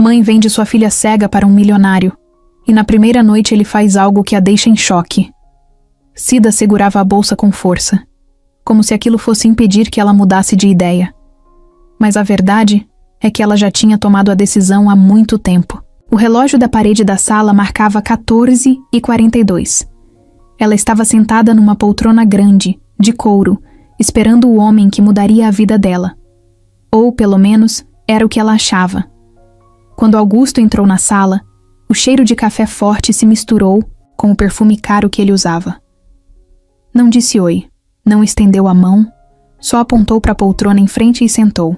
Mãe vende sua filha cega para um milionário, e na primeira noite ele faz algo que a deixa em choque. Cida segurava a bolsa com força, como se aquilo fosse impedir que ela mudasse de ideia. Mas a verdade é que ela já tinha tomado a decisão há muito tempo. O relógio da parede da sala marcava 14h42. Ela estava sentada numa poltrona grande, de couro, esperando o homem que mudaria a vida dela. Ou, pelo menos, era o que ela achava. Quando Augusto entrou na sala, o cheiro de café forte se misturou com o perfume caro que ele usava. Não disse oi, não estendeu a mão, só apontou para a poltrona em frente e sentou.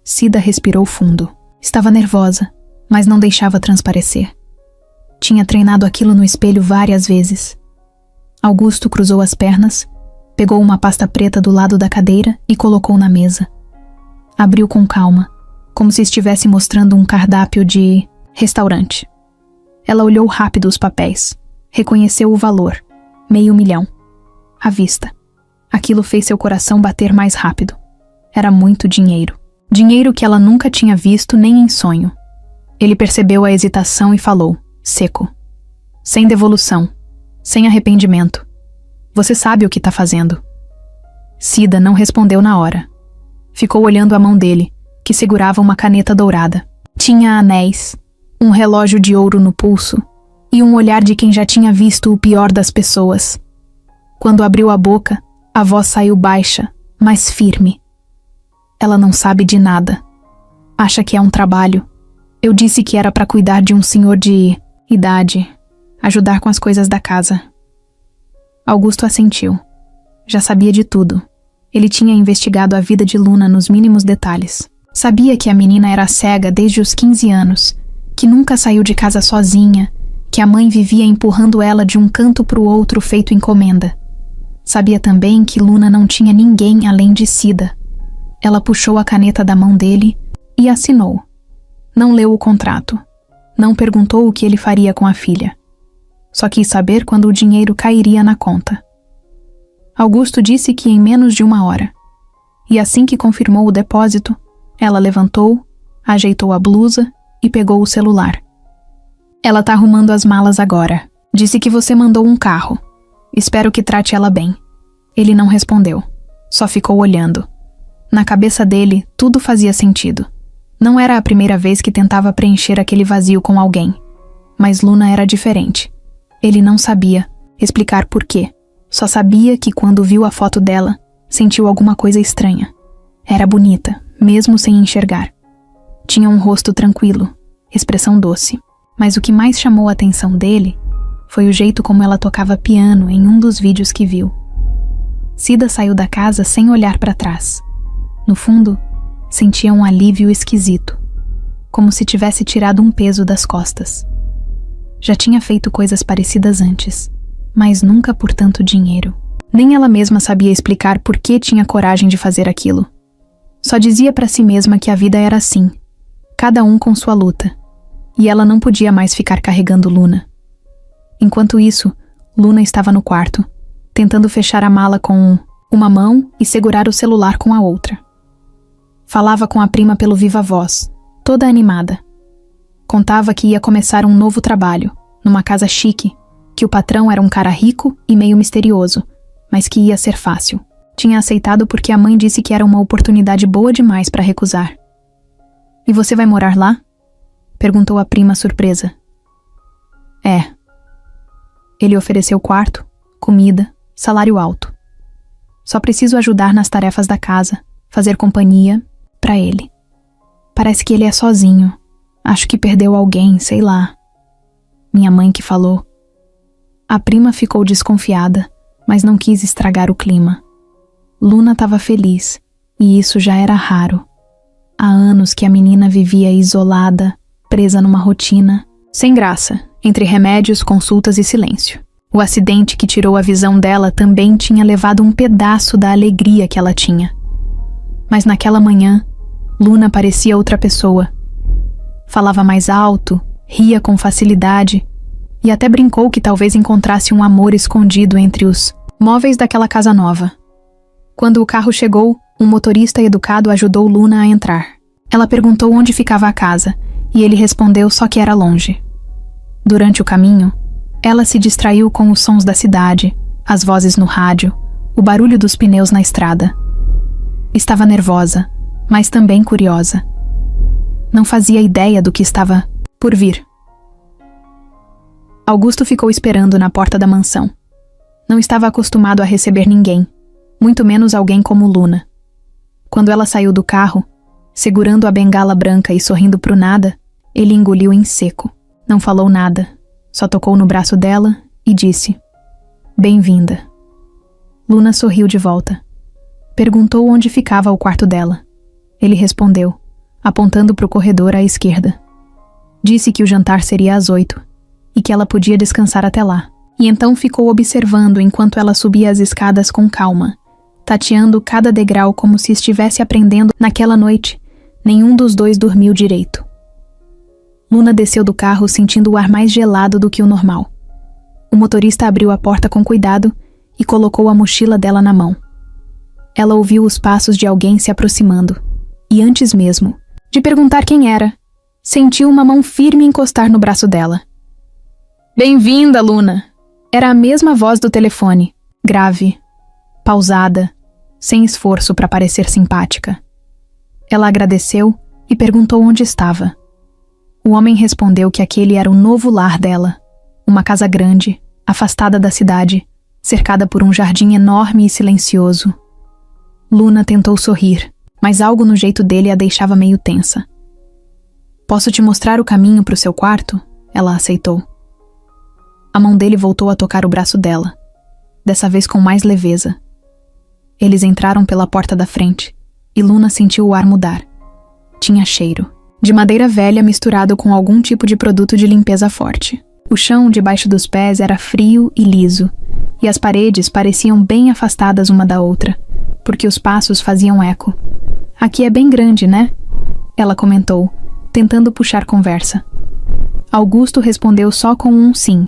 Cida respirou fundo. Estava nervosa, mas não deixava transparecer. Tinha treinado aquilo no espelho várias vezes. Augusto cruzou as pernas, pegou uma pasta preta do lado da cadeira e colocou na mesa. Abriu com calma, como se estivesse mostrando um cardápio de restaurante. Ela olhou rápido os papéis, reconheceu o valor, 500 mil. À vista. Aquilo fez seu coração bater mais rápido. Era muito dinheiro. Dinheiro que ela nunca tinha visto nem em sonho. Ele percebeu a hesitação e falou, seco. Sem devolução. Sem arrependimento. Você sabe o que está fazendo. Cida não respondeu na hora. Ficou olhando a mão dele, que segurava uma caneta dourada. Tinha anéis, um relógio de ouro no pulso e um olhar de quem já tinha visto o pior das pessoas. Quando abriu a boca, a voz saiu baixa, mas firme. Ela não sabe de nada. Acha que é um trabalho. Eu disse que era para cuidar de um senhor de idade, ajudar com as coisas da casa. Augusto assentiu. Já sabia de tudo. Ele tinha investigado a vida de Luna nos mínimos detalhes. Sabia que a menina era cega desde os 15 anos, que nunca saiu de casa sozinha, que a mãe vivia empurrando ela de um canto para o outro feito encomenda. Sabia também que Luna não tinha ninguém além de Cida. Ela puxou a caneta da mão dele e assinou. Não leu o contrato. Não perguntou o que ele faria com a filha. Só quis saber quando o dinheiro cairia na conta. Augusto disse que em menos de 1 hora. E assim que confirmou o depósito, ela levantou, ajeitou a blusa e pegou o celular. Ela tá arrumando as malas agora. Disse que você mandou um carro. Espero que trate ela bem. Ele não respondeu. Só ficou olhando. Na cabeça dele, tudo fazia sentido. Não era a primeira vez que tentava preencher aquele vazio com alguém. Mas Luna era diferente. Ele não sabia explicar por quê. Só sabia que quando viu a foto dela, sentiu alguma coisa estranha. Era bonita, mesmo sem enxergar. Tinha um rosto tranquilo, expressão doce. Mas o que mais chamou a atenção dele foi o jeito como ela tocava piano em um dos vídeos que viu. Cida saiu da casa sem olhar para trás. No fundo, sentia um alívio esquisito, como se tivesse tirado um peso das costas. Já tinha feito coisas parecidas antes, mas nunca por tanto dinheiro. Nem ela mesma sabia explicar por que tinha coragem de fazer aquilo. Só dizia para si mesma que a vida era assim, cada um com sua luta, e ela não podia mais ficar carregando Luna. Enquanto isso, Luna estava no quarto, tentando fechar a mala com uma mão e segurar o celular com a outra. Falava com a prima pelo viva voz, toda animada. Contava que ia começar um novo trabalho, numa casa chique, que o patrão era um cara rico e meio misterioso, mas que ia ser fácil. Tinha aceitado porque a mãe disse que era uma oportunidade boa demais para recusar. E você vai morar lá? Perguntou a prima surpresa. É. Ele ofereceu quarto, comida, salário alto. Só preciso ajudar nas tarefas da casa, fazer companhia para ele. Parece que ele é sozinho. Acho que perdeu alguém, sei lá. Minha mãe que falou. A prima ficou desconfiada, mas não quis estragar o clima. Luna estava feliz, e isso já era raro. Há anos que a menina vivia isolada, presa numa rotina, sem graça, entre remédios, consultas e silêncio. O acidente que tirou a visão dela também tinha levado um pedaço da alegria que ela tinha. Mas naquela manhã, Luna parecia outra pessoa. Falava mais alto, ria com facilidade e até brincou que talvez encontrasse um amor escondido entre os móveis daquela casa nova. Quando o carro chegou, um motorista educado ajudou Luna a entrar. Ela perguntou onde ficava a casa E ele respondeu só que era longe. Durante o caminho, ela se distraiu com os sons da cidade, as vozes no rádio, o barulho dos pneus na estrada. Estava nervosa, mas também curiosa. Não fazia ideia do que estava por vir. Augusto ficou esperando na porta da mansão. Não estava acostumado a receber ninguém, muito menos alguém como Luna. Quando ela saiu do carro, segurando a bengala branca e sorrindo pro nada, ele engoliu em seco. Não falou nada, só tocou no braço dela e disse: "Bem-vinda." Luna sorriu de volta. Perguntou onde ficava o quarto dela. Ele respondeu, apontando para o corredor à esquerda. Disse que o jantar seria às 8 e que ela podia descansar até lá. E então ficou observando enquanto ela subia as escadas com calma, tateando cada degrau como se estivesse aprendendo. Naquela noite, nenhum dos dois dormiu direito. Luna desceu do carro sentindo o ar mais gelado do que o normal. O motorista abriu a porta com cuidado e colocou a mochila dela na mão. Ela ouviu os passos de alguém se aproximando, e antes mesmo de perguntar quem era, sentiu uma mão firme encostar no braço dela. "Bem-vinda, Luna!" Era a mesma voz do telefone, grave, pausada, sem esforço para parecer simpática. Ela agradeceu e perguntou onde estava. O homem respondeu que aquele era o novo lar dela, uma casa grande, afastada da cidade, cercada por um jardim enorme e silencioso. Luna tentou sorrir, mas algo no jeito dele a deixava meio tensa. "Posso te mostrar o caminho para o seu quarto?" Ela aceitou. A mão dele voltou a tocar o braço dela, dessa vez com mais leveza. Eles entraram pela porta da frente, e Luna sentiu o ar mudar. Tinha cheiro, de madeira velha misturado com algum tipo de produto de limpeza forte. O chão debaixo dos pés era frio e liso, e as paredes pareciam bem afastadas uma da outra, porque os passos faziam eco. "Aqui é bem grande, né?" Ela comentou, tentando puxar conversa. Augusto respondeu só com um sim.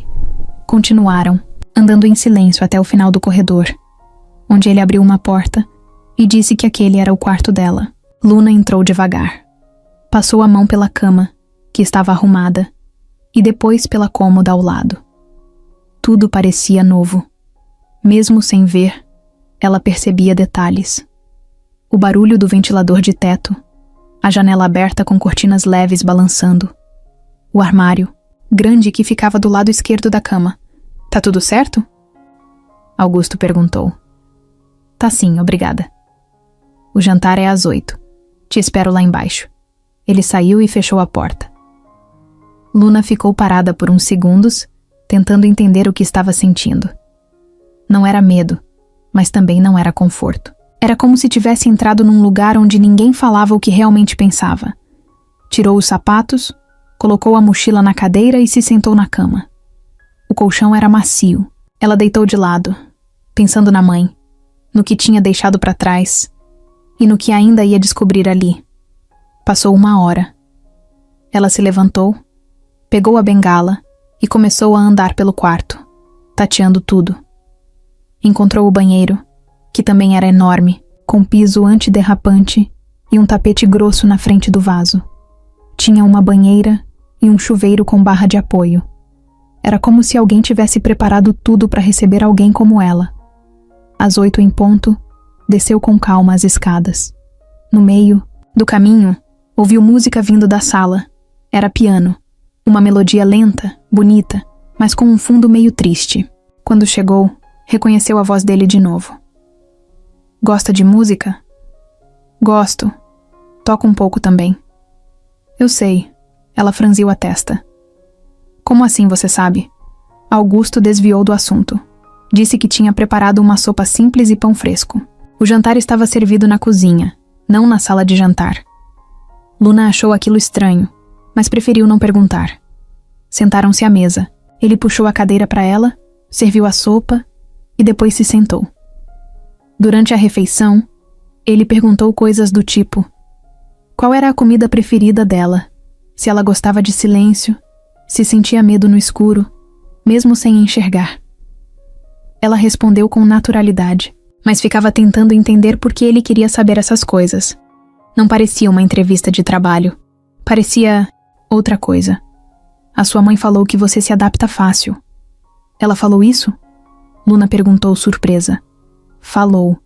Continuaram, andando em silêncio até o final do corredor, onde ele abriu uma porta e disse que aquele era o quarto dela. Luna entrou devagar. Passou a mão pela cama, que estava arrumada, e depois pela cômoda ao lado. Tudo parecia novo. Mesmo sem ver, ela percebia detalhes. O barulho do ventilador de teto, a janela aberta com cortinas leves balançando, o armário, grande que ficava do lado esquerdo da cama. "Tá tudo certo?" Augusto perguntou. "Tá sim, obrigada. O jantar é às 8. Te espero lá embaixo." Ele saiu e fechou a porta. Luna ficou parada por uns segundos, tentando entender o que estava sentindo. Não era medo, mas também não era conforto. Era como se tivesse entrado num lugar onde ninguém falava o que realmente pensava. Tirou os sapatos, colocou a mochila na cadeira e se sentou na cama. O colchão era macio. Ela deitou de lado, pensando na mãe, no que tinha deixado para trás e no que ainda ia descobrir ali. Passou 1 hora. Ela se levantou, pegou a bengala e começou a andar pelo quarto, tateando tudo. Encontrou o banheiro, que também era enorme, com piso antiderrapante e um tapete grosso na frente do vaso. Tinha uma banheira e um chuveiro com barra de apoio. Era como se alguém tivesse preparado tudo para receber alguém como ela. Às 8 em ponto, desceu com calma as escadas. No meio do caminho, ouviu música vindo da sala. Era piano. Uma melodia lenta, bonita, mas com um fundo meio triste. Quando chegou, reconheceu a voz dele de novo. "Gosta de música?" "Gosto. Toco um pouco também." "Eu sei." Ela franziu a testa. "Como assim você sabe?" Augusto desviou do assunto. Disse que tinha preparado uma sopa simples e pão fresco. O jantar estava servido na cozinha, não na sala de jantar. Luna achou aquilo estranho, mas preferiu não perguntar. Sentaram-se à mesa. Ele puxou a cadeira para ela, serviu a sopa e depois se sentou. Durante a refeição, ele perguntou coisas do tipo: qual era a comida preferida dela, se ela gostava de silêncio, se sentia medo no escuro, mesmo sem enxergar. Ela respondeu com naturalidade, mas ficava tentando entender por que ele queria saber essas coisas. Não parecia uma entrevista de trabalho. Parecia Outra coisa. A sua mãe falou que você se adapta fácil. Ela falou isso? Luna perguntou surpresa. Falou.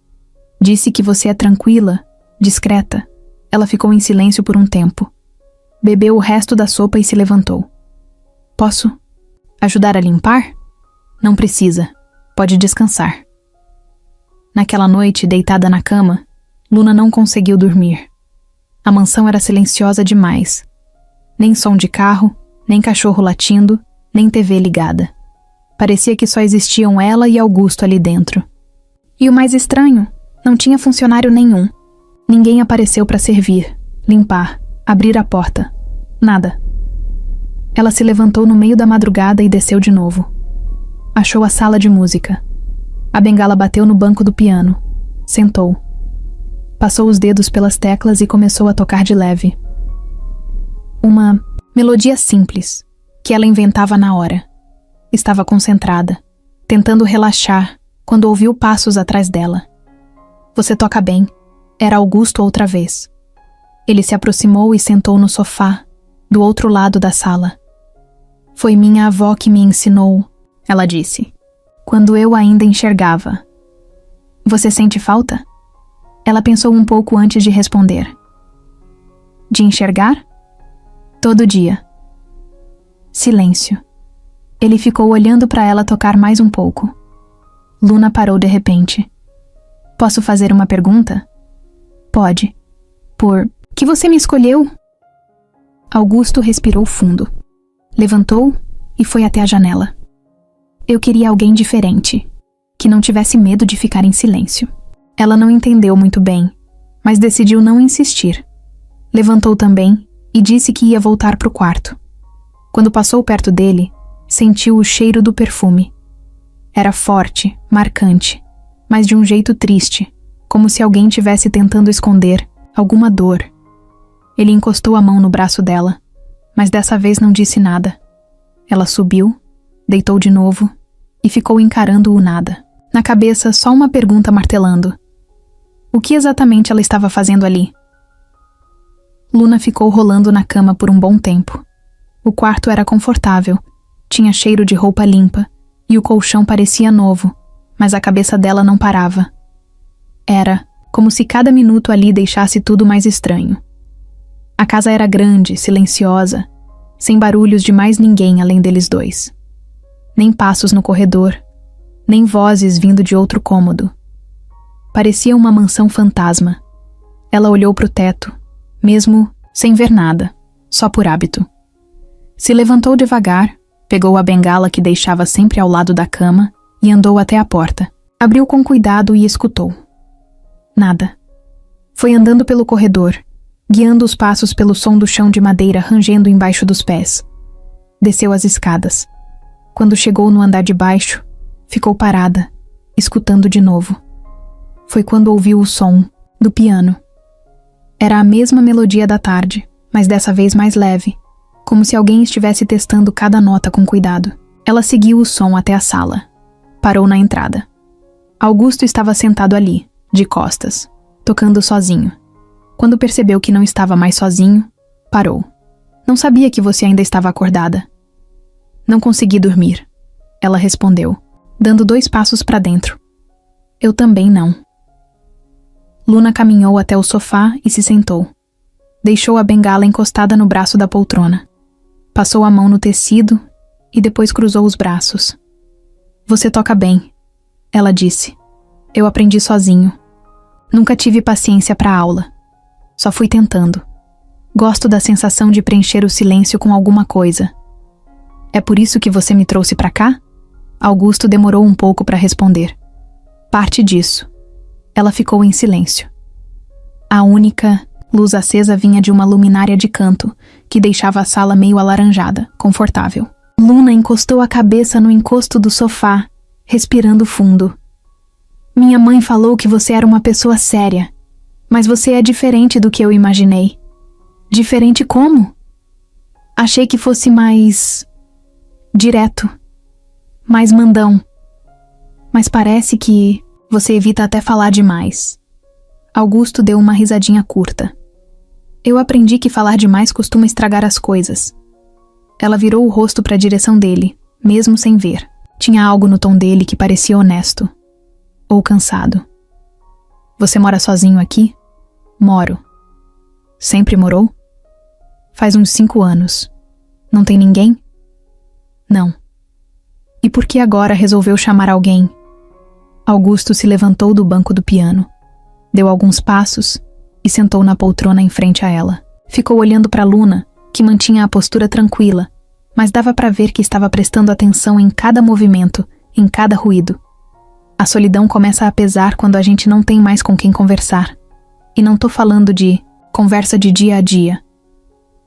Disse que você é tranquila, discreta. Ela ficou em silêncio por um tempo. Bebeu o resto da sopa e se levantou. Posso ajudar a limpar? Não precisa. Pode descansar. Naquela noite, deitada na cama, Luna não conseguiu dormir. A mansão era silenciosa demais. Nem som de carro, nem cachorro latindo, nem TV ligada. Parecia que só existiam ela e Augusto ali dentro. E o mais estranho, não tinha funcionário nenhum. Ninguém apareceu para servir, limpar, abrir a porta. Nada. Ela se levantou no meio da madrugada e desceu de novo. Achou a sala de música. A bengala bateu no banco do piano. Sentou. Passou os dedos pelas teclas e começou a tocar de leve. Uma melodia simples, que ela inventava na hora. Estava concentrada, tentando relaxar, quando ouviu passos atrás dela. Você toca bem. Era Augusto outra vez. Ele se aproximou e sentou no sofá, do outro lado da sala. Foi minha avó que me ensinou, ela disse, quando eu ainda enxergava. Você sente falta? Ela pensou um pouco antes de responder. De enxergar? Todo dia. Silêncio. Ele ficou olhando para ela tocar mais um pouco. Luna parou de repente. Posso fazer uma pergunta? Pode. Por que você me escolheu? Augusto respirou fundo. Levantou e foi até a janela. Eu queria alguém diferente, que não tivesse medo de ficar em silêncio. Ela não entendeu muito bem, mas decidiu não insistir. Levantou também e disse que ia voltar para o quarto. Quando passou perto dele, sentiu o cheiro do perfume. Era forte, marcante, mas de um jeito triste, como se alguém tivesse tentando esconder alguma dor. Ele encostou a mão no braço dela, mas dessa vez não disse nada. Ela subiu, deitou de novo e ficou encarando o nada. Na cabeça, só uma pergunta martelando. O que exatamente ela estava fazendo ali? Luna ficou rolando na cama por um bom tempo. O quarto era confortável, tinha cheiro de roupa limpa e o colchão parecia novo, mas a cabeça dela não parava. Era como se cada minuto ali deixasse tudo mais estranho. A casa era grande, silenciosa, sem barulhos de mais ninguém além deles dois. Nem passos no corredor, nem vozes vindo de outro cômodo. Parecia uma mansão fantasma. Ela olhou para o teto, mesmo sem ver nada, só por hábito. Se levantou devagar, pegou a bengala que deixava sempre ao lado da cama e andou até a porta. Abriu com cuidado e escutou. Nada. Foi andando pelo corredor, guiando os passos pelo som do chão de madeira rangendo embaixo dos pés. Desceu as escadas. Quando chegou no andar de baixo, ficou parada, escutando de novo. Foi quando ouviu o som do piano. Era a mesma melodia da tarde, mas dessa vez mais leve, como se alguém estivesse testando cada nota com cuidado. Ela seguiu o som até a sala. Parou na entrada. Augusto estava sentado ali, de costas, tocando sozinho. Quando percebeu que não estava mais sozinho, parou. Não sabia que você ainda estava acordada. Não consegui dormir, ela respondeu, dando 2 passos para dentro. Eu também não. Luna caminhou até o sofá e se sentou. Deixou a bengala encostada no braço da poltrona. Passou a mão no tecido e depois cruzou os braços. Você toca bem, ela disse. Eu aprendi sozinho. Nunca tive paciência para aula. Só fui tentando. Gosto da sensação de preencher o silêncio com alguma coisa. É por isso que você me trouxe para cá? Augusto demorou um pouco para responder. Parte disso. Ela ficou em silêncio. A única luz acesa vinha de uma luminária de canto, que deixava a sala meio alaranjada, confortável. Luna encostou a cabeça no encosto do sofá, respirando fundo. Minha mãe falou que você era uma pessoa séria, mas você é diferente do que eu imaginei. Diferente como? Achei que fosse mais direto, mais mandão. Mas parece que você evita até falar demais. Augusto deu uma risadinha curta. Eu aprendi que falar demais costuma estragar as coisas. Ela virou o rosto para a direção dele, mesmo sem ver. Tinha algo no tom dele que parecia honesto. Ou cansado. Você mora sozinho aqui? Moro. Sempre morou? Faz uns 5 anos. Não tem ninguém? Não. E por que agora resolveu chamar alguém? Augusto se levantou do banco do piano, deu alguns passos e sentou na poltrona em frente a ela. Ficou olhando para Luna, que mantinha a postura tranquila, mas dava para ver que estava prestando atenção em cada movimento, em cada ruído. A solidão começa a pesar quando a gente não tem mais com quem conversar. E não tô falando de conversa de dia a dia.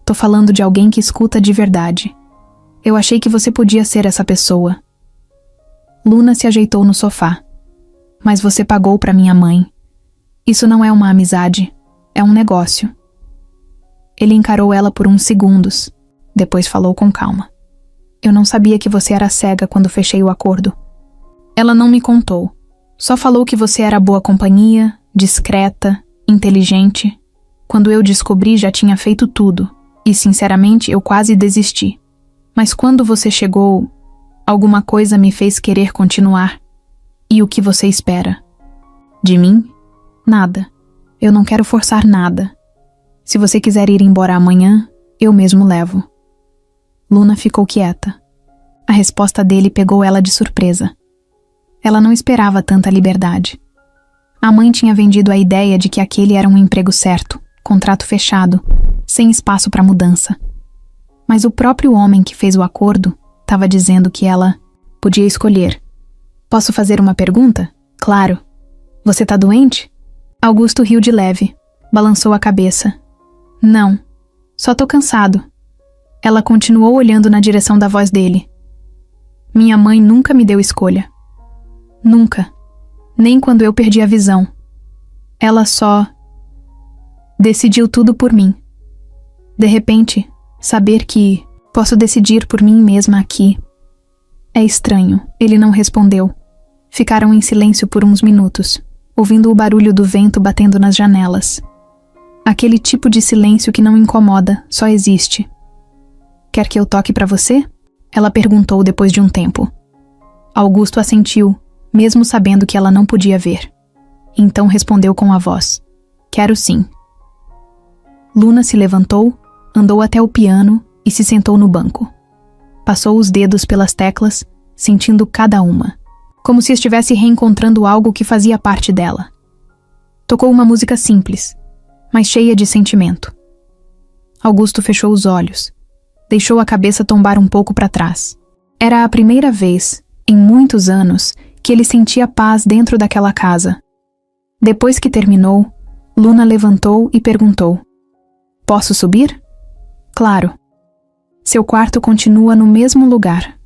Tô falando de alguém que escuta de verdade. Eu achei que você podia ser essa pessoa. Luna se ajeitou no sofá. Mas você pagou para minha mãe. Isso não é uma amizade, é um negócio. Ele encarou ela por uns segundos, depois falou com calma. Eu não sabia que você era cega quando fechei o acordo. Ela não me contou, só falou que você era boa companhia, discreta, inteligente. Quando eu descobri já tinha feito tudo, e sinceramente eu quase desisti. Mas quando você chegou, alguma coisa me fez querer continuar. E o que você espera? De mim? Nada. Eu não quero forçar nada. Se você quiser ir embora amanhã, eu mesmo levo. Luna ficou quieta. A resposta dele pegou ela de surpresa. Ela não esperava tanta liberdade. A mãe tinha vendido a ideia de que aquele era um emprego certo, contrato fechado, sem espaço para mudança. Mas o próprio homem que fez o acordo estava dizendo que ela podia escolher. Posso fazer uma pergunta? Claro. Você tá doente? Augusto riu de leve, balançou a cabeça. Não, só tô cansado. Ela continuou olhando na direção da voz dele. Minha mãe nunca me deu escolha. Nunca. Nem quando eu perdi a visão. Ela só decidiu tudo por mim. De repente, saber que posso decidir por mim mesma aqui. É estranho, ele não respondeu. Ficaram em silêncio por uns minutos, ouvindo o barulho do vento batendo nas janelas. Aquele tipo de silêncio que não incomoda, só existe. Quer que eu toque para você? Ela perguntou depois de um tempo. Augusto assentiu, mesmo sabendo que ela não podia ver. Então respondeu com a voz. Quero sim. Luna se levantou, andou até o piano e se sentou no banco. Passou os dedos pelas teclas, sentindo cada uma, como se estivesse reencontrando algo que fazia parte dela. Tocou uma música simples, mas cheia de sentimento. Augusto fechou os olhos, deixou a cabeça tombar um pouco para trás. Era a primeira vez, em muitos anos, que ele sentia paz dentro daquela casa. Depois que terminou, Luna levantou e perguntou: Posso subir? Claro. Seu quarto continua no mesmo lugar.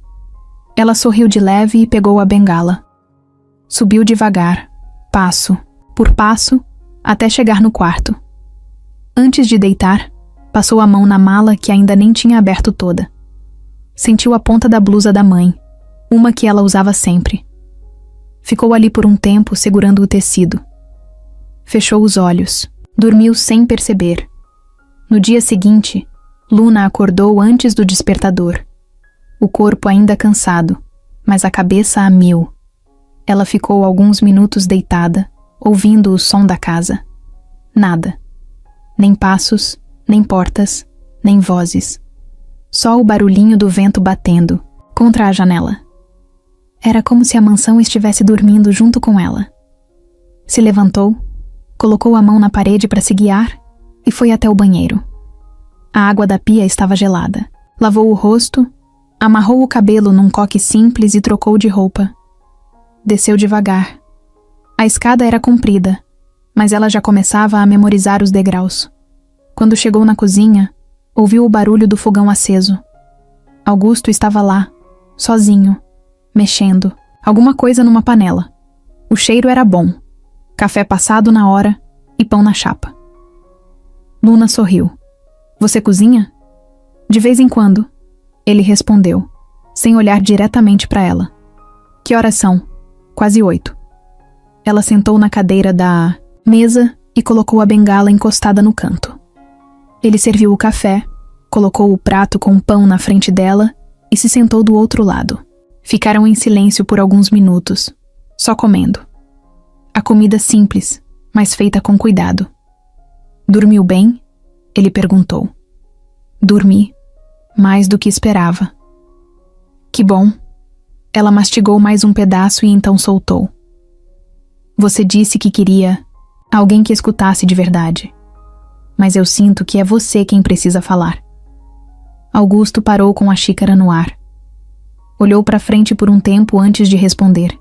Ela sorriu de leve e pegou a bengala. Subiu devagar, passo por passo, até chegar no quarto. Antes de deitar, passou a mão na mala que ainda nem tinha aberto toda. Sentiu a ponta da blusa da mãe, uma que ela usava sempre. Ficou ali por um tempo segurando o tecido. Fechou os olhos, dormiu sem perceber. No dia seguinte, Luna acordou antes do despertador. O corpo ainda cansado, mas a cabeça a mil. Ela ficou alguns minutos deitada, ouvindo o som da casa. Nada. Nem passos, nem portas, nem vozes. Só o barulhinho do vento batendo contra a janela. Era como se a mansão estivesse dormindo junto com ela. Se levantou, colocou a mão na parede para se guiar e foi até o banheiro. A água da pia estava gelada. Lavou o rosto, amarrou o cabelo num coque simples e trocou de roupa. Desceu devagar. A escada era comprida, mas ela já começava a memorizar os degraus. Quando chegou na cozinha, ouviu o barulho do fogão aceso. Augusto estava lá, sozinho, mexendo, alguma coisa numa panela. O cheiro era bom. Café passado na hora e pão na chapa. Luna sorriu. Você cozinha? De vez em quando. Ele respondeu, sem olhar diretamente para ela. Que horas são? Quase 8. Ela sentou na cadeira da mesa e colocou a bengala encostada no canto. Ele serviu o café, colocou o prato com pão na frente dela e se sentou do outro lado. Ficaram em silêncio por alguns minutos, só comendo. A comida simples, mas feita com cuidado. Dormiu bem? Ele perguntou. Dormi, mais do que esperava. Que bom. Ela mastigou mais um pedaço e então soltou. Você disse que queria alguém que escutasse de verdade. Mas eu sinto que é você quem precisa falar. Augusto parou com a xícara no ar. Olhou para frente por um tempo antes de responder.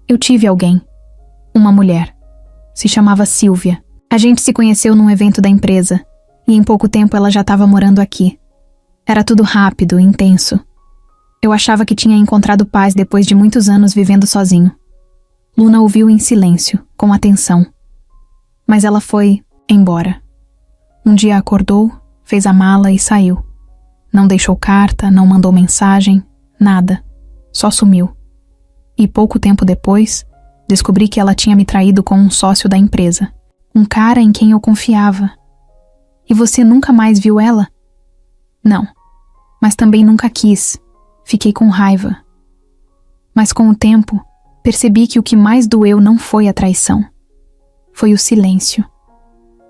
Eu tive alguém. Uma mulher. Se chamava Silvia. A gente se conheceu num evento da empresa, e em pouco tempo ela já estava morando aqui. Era tudo rápido, intenso. Eu achava que tinha encontrado paz depois de muitos anos vivendo sozinho. Luna ouviu em silêncio, com atenção. Mas ela foi embora. Um dia acordou, fez a mala e saiu. Não deixou carta, não mandou mensagem, nada. Só sumiu. E pouco tempo depois, descobri que ela tinha me traído com um sócio da empresa. Um cara em quem eu confiava. E você nunca mais viu ela? Não. Mas também nunca quis. Fiquei com raiva. Mas com o tempo, percebi que o que mais doeu não foi a traição. Foi o silêncio.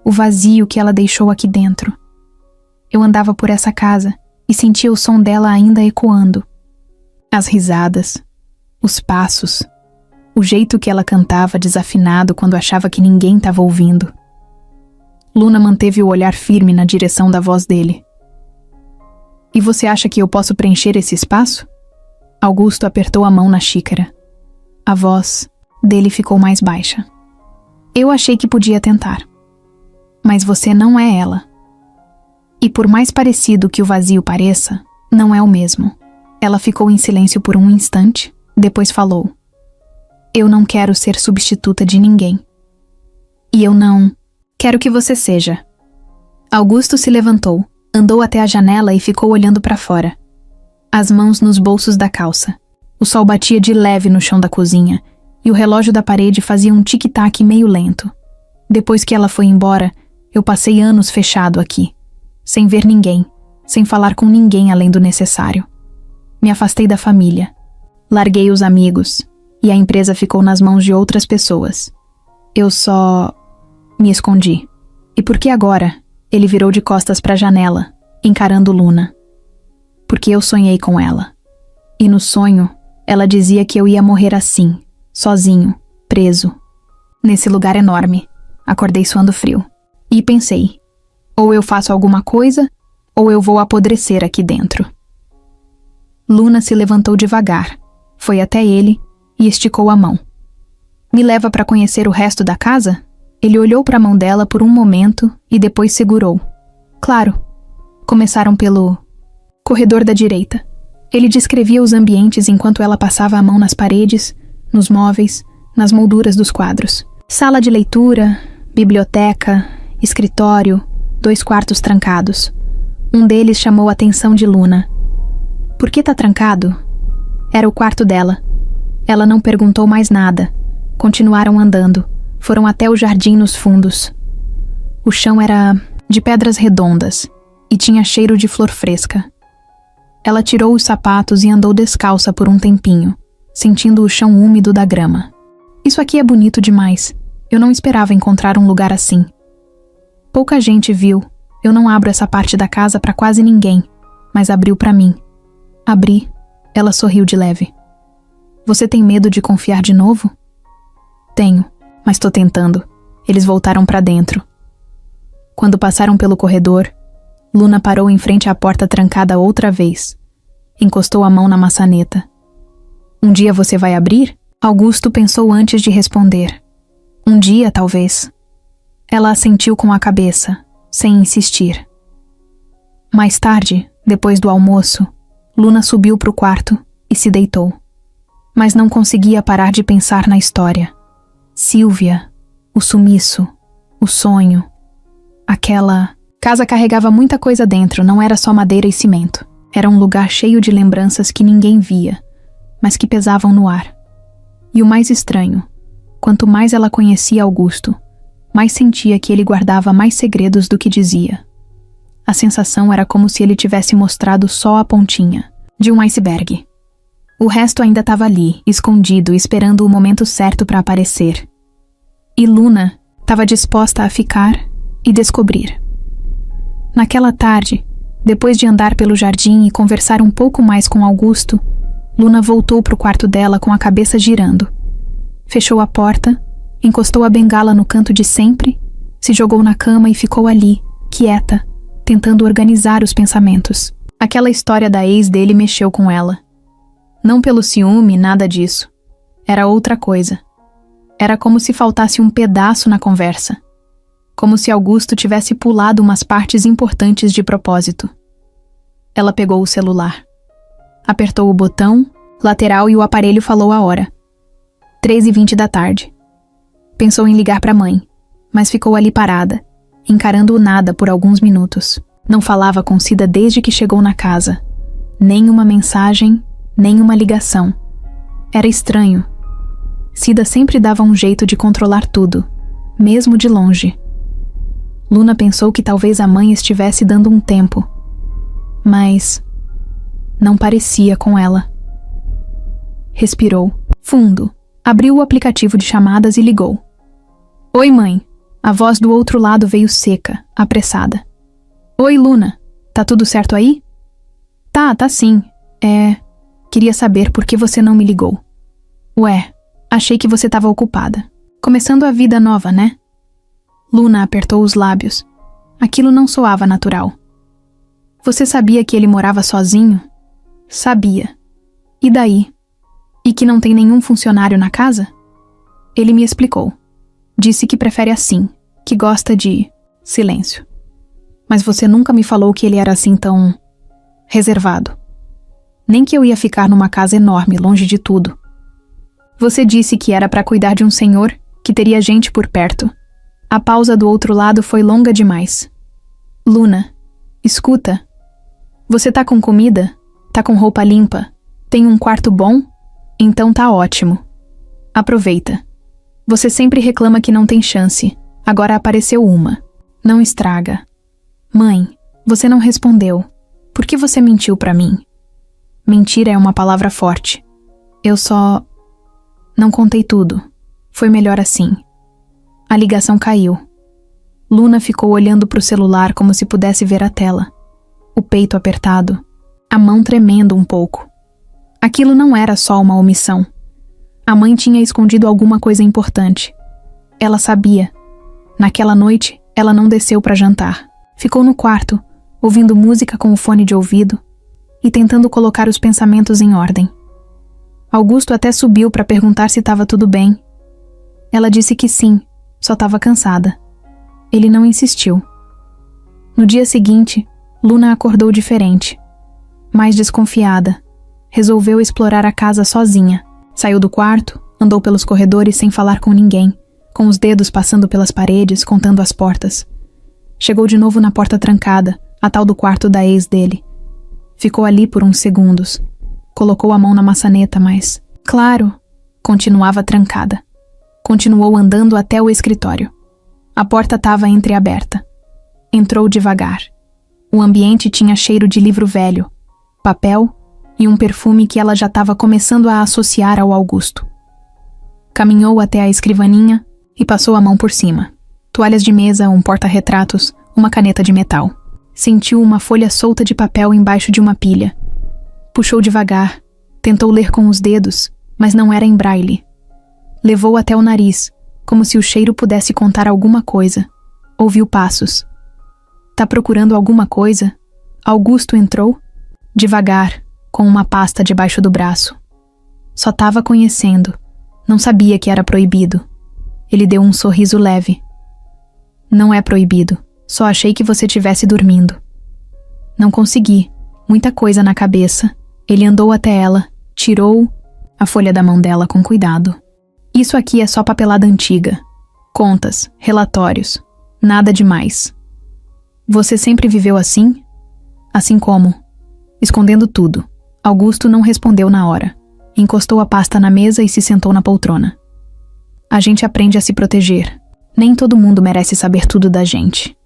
O vazio que ela deixou aqui dentro. Eu andava por essa casa e sentia o som dela ainda ecoando. As risadas, os passos, o jeito que ela cantava desafinado quando achava que ninguém estava ouvindo. Luna manteve o olhar firme na direção da voz dele. E você acha que eu posso preencher esse espaço? Augusto apertou a mão na xícara. A voz dele ficou mais baixa. Eu achei que podia tentar. Mas você não é ela. E por mais parecido que o vazio pareça, não é o mesmo. Ela ficou em silêncio por um instante, depois falou. Eu não quero ser substituta de ninguém. E eu não quero que você seja. Augusto se levantou, andou até a janela e ficou olhando para fora. As mãos nos bolsos da calça. O sol batia de leve no chão da cozinha e o relógio da parede fazia um tic-tac meio lento. Depois que ela foi embora, eu passei anos fechado aqui, sem ver ninguém, sem falar com ninguém além do necessário. Me afastei da família, larguei os amigos e a empresa ficou nas mãos de outras pessoas. Eu só me escondi. E por que agora ele virou de costas para a janela, encarando Luna? Porque eu sonhei com ela. E no sonho, ela dizia que eu ia morrer assim, sozinho, preso, nesse lugar enorme. Acordei suando frio. E pensei, ou eu faço alguma coisa, ou eu vou apodrecer aqui dentro. Luna se levantou devagar, foi até ele e esticou a mão. Me leva para conhecer o resto da casa? Ele olhou para a mão dela por um momento e depois segurou. Claro. Começaram pelo corredor da direita. Ele descrevia os ambientes enquanto ela passava a mão nas paredes, nos móveis, nas molduras dos quadros. Sala de leitura, biblioteca, escritório, 2 quartos trancados. Um deles chamou a atenção de Luna. Por que tá trancado? Era o quarto dela. Ela não perguntou mais nada. Continuaram andando. Foram até o jardim nos fundos. O chão era de pedras redondas e tinha cheiro de flor fresca. Ela tirou os sapatos e andou descalça por um tempinho, sentindo o chão úmido da grama. Isso aqui é bonito demais. Eu não esperava encontrar um lugar assim. Pouca gente viu. Eu não abro essa parte da casa para quase ninguém, mas abriu para mim. Abri. Ela sorriu de leve. Você tem medo de confiar de novo? Tenho, mas tô tentando. Eles voltaram para dentro. Quando passaram pelo corredor, Luna parou em frente à porta trancada outra vez. Encostou a mão na maçaneta. Um dia você vai abrir? Augusto pensou antes de responder. Um dia, talvez. Ela assentiu com a cabeça, sem insistir. Mais tarde, depois do almoço, Luna subiu para o quarto e se deitou. Mas não conseguia parar de pensar na história. Silvia, o sumiço, o sonho. Aquela casa carregava muita coisa dentro, não era só madeira e cimento. Era um lugar cheio de lembranças que ninguém via, mas que pesavam no ar. E o mais estranho, quanto mais ela conhecia Augusto, mais sentia que ele guardava mais segredos do que dizia. A sensação era como se ele tivesse mostrado só a pontinha de um iceberg. O resto ainda estava ali, escondido, esperando o momento certo para aparecer. E Luna estava disposta a ficar e descobrir. Naquela tarde, depois de andar pelo jardim e conversar um pouco mais com Augusto, Luna voltou para o quarto dela com a cabeça girando. Fechou a porta, encostou a bengala no canto de sempre, se jogou na cama e ficou ali, quieta, tentando organizar os pensamentos. Aquela história da ex dele mexeu com ela. Não pelo ciúme, nada disso. Era outra coisa. Era como se faltasse um pedaço na conversa. Como se Augusto tivesse pulado umas partes importantes de propósito. Ela pegou o celular. Apertou o botão lateral e o aparelho falou a hora. 3h20 da tarde. Pensou em ligar para a mãe, mas ficou ali parada, encarando o nada por alguns minutos. Não falava com Cida desde que chegou na casa. Nem uma mensagem, nem uma ligação. Era estranho. Cida sempre dava um jeito de controlar tudo, mesmo de longe. Luna pensou que talvez a mãe estivesse dando um tempo, mas não parecia com ela. Respirou fundo, abriu o aplicativo de chamadas e ligou. Oi, mãe. A voz do outro lado veio seca, apressada. Oi, Luna. Tá tudo certo aí? Tá sim. Queria saber por que você não me ligou. Ué, achei que você estava ocupada. Começando a vida nova, né? Luna apertou os lábios. Aquilo não soava natural. Você sabia que ele morava sozinho? Sabia. E daí? E que não tem nenhum funcionário na casa? Ele me explicou. Disse que prefere assim, que gosta de silêncio. Mas você nunca me falou que ele era assim tão reservado. Nem que eu ia ficar numa casa enorme, longe de tudo. Você disse que era para cuidar de um senhor, que teria gente por perto. A pausa do outro lado foi longa demais. Luna, escuta. Você tá com comida? Tá com roupa limpa? Tem um quarto bom? Então tá ótimo. Aproveita. Você sempre reclama que não tem chance. Agora apareceu uma. Não estraga. Mãe, você não respondeu. Por que você mentiu pra mim? Mentira é uma palavra forte. Eu só não contei tudo. Foi melhor assim. A ligação caiu. Luna ficou olhando pro celular como se pudesse ver a tela. O peito apertado. A mão tremendo um pouco. Aquilo não era só uma omissão. A mãe tinha escondido alguma coisa importante. Ela sabia. Naquela noite, ela não desceu para jantar. Ficou no quarto, ouvindo música com o fone de ouvido e tentando colocar os pensamentos em ordem. Augusto até subiu para perguntar se estava tudo bem. Ela disse que sim, só estava cansada. Ele não insistiu. No dia seguinte, Luna acordou diferente. Mais desconfiada. Resolveu explorar a casa sozinha. Saiu do quarto, andou pelos corredores sem falar com ninguém, com os dedos passando pelas paredes, contando as portas. Chegou de novo na porta trancada, a tal do quarto da ex dele. Ficou ali por uns segundos. Colocou a mão na maçaneta, mas, claro, continuava trancada. Continuou andando até o escritório. A porta estava entreaberta. Entrou devagar. O ambiente tinha cheiro de livro velho, papel e um perfume que ela já estava começando a associar ao Augusto. Caminhou até a escrivaninha e passou a mão por cima. Toalhas de mesa, um porta-retratos, uma caneta de metal. Sentiu uma folha solta de papel embaixo de uma pilha. Puxou devagar, tentou ler com os dedos, mas não era em braille. Levou até o nariz, como se o cheiro pudesse contar alguma coisa. Ouviu passos. Tá procurando alguma coisa? Augusto entrou, devagar, com uma pasta debaixo do braço. Só tava conhecendo. Não sabia que era proibido. Ele deu um sorriso leve. Não é proibido. Só achei que você tivesse dormindo. Não consegui. Muita coisa na cabeça. Ele andou até ela, tirou a folha da mão dela com cuidado. Isso aqui é só papelada antiga. Contas, relatórios. Nada demais. Você sempre viveu assim? Assim como? Escondendo tudo. Augusto não respondeu na hora. Encostou a pasta na mesa e se sentou na poltrona. A gente aprende a se proteger. Nem todo mundo merece saber tudo da gente.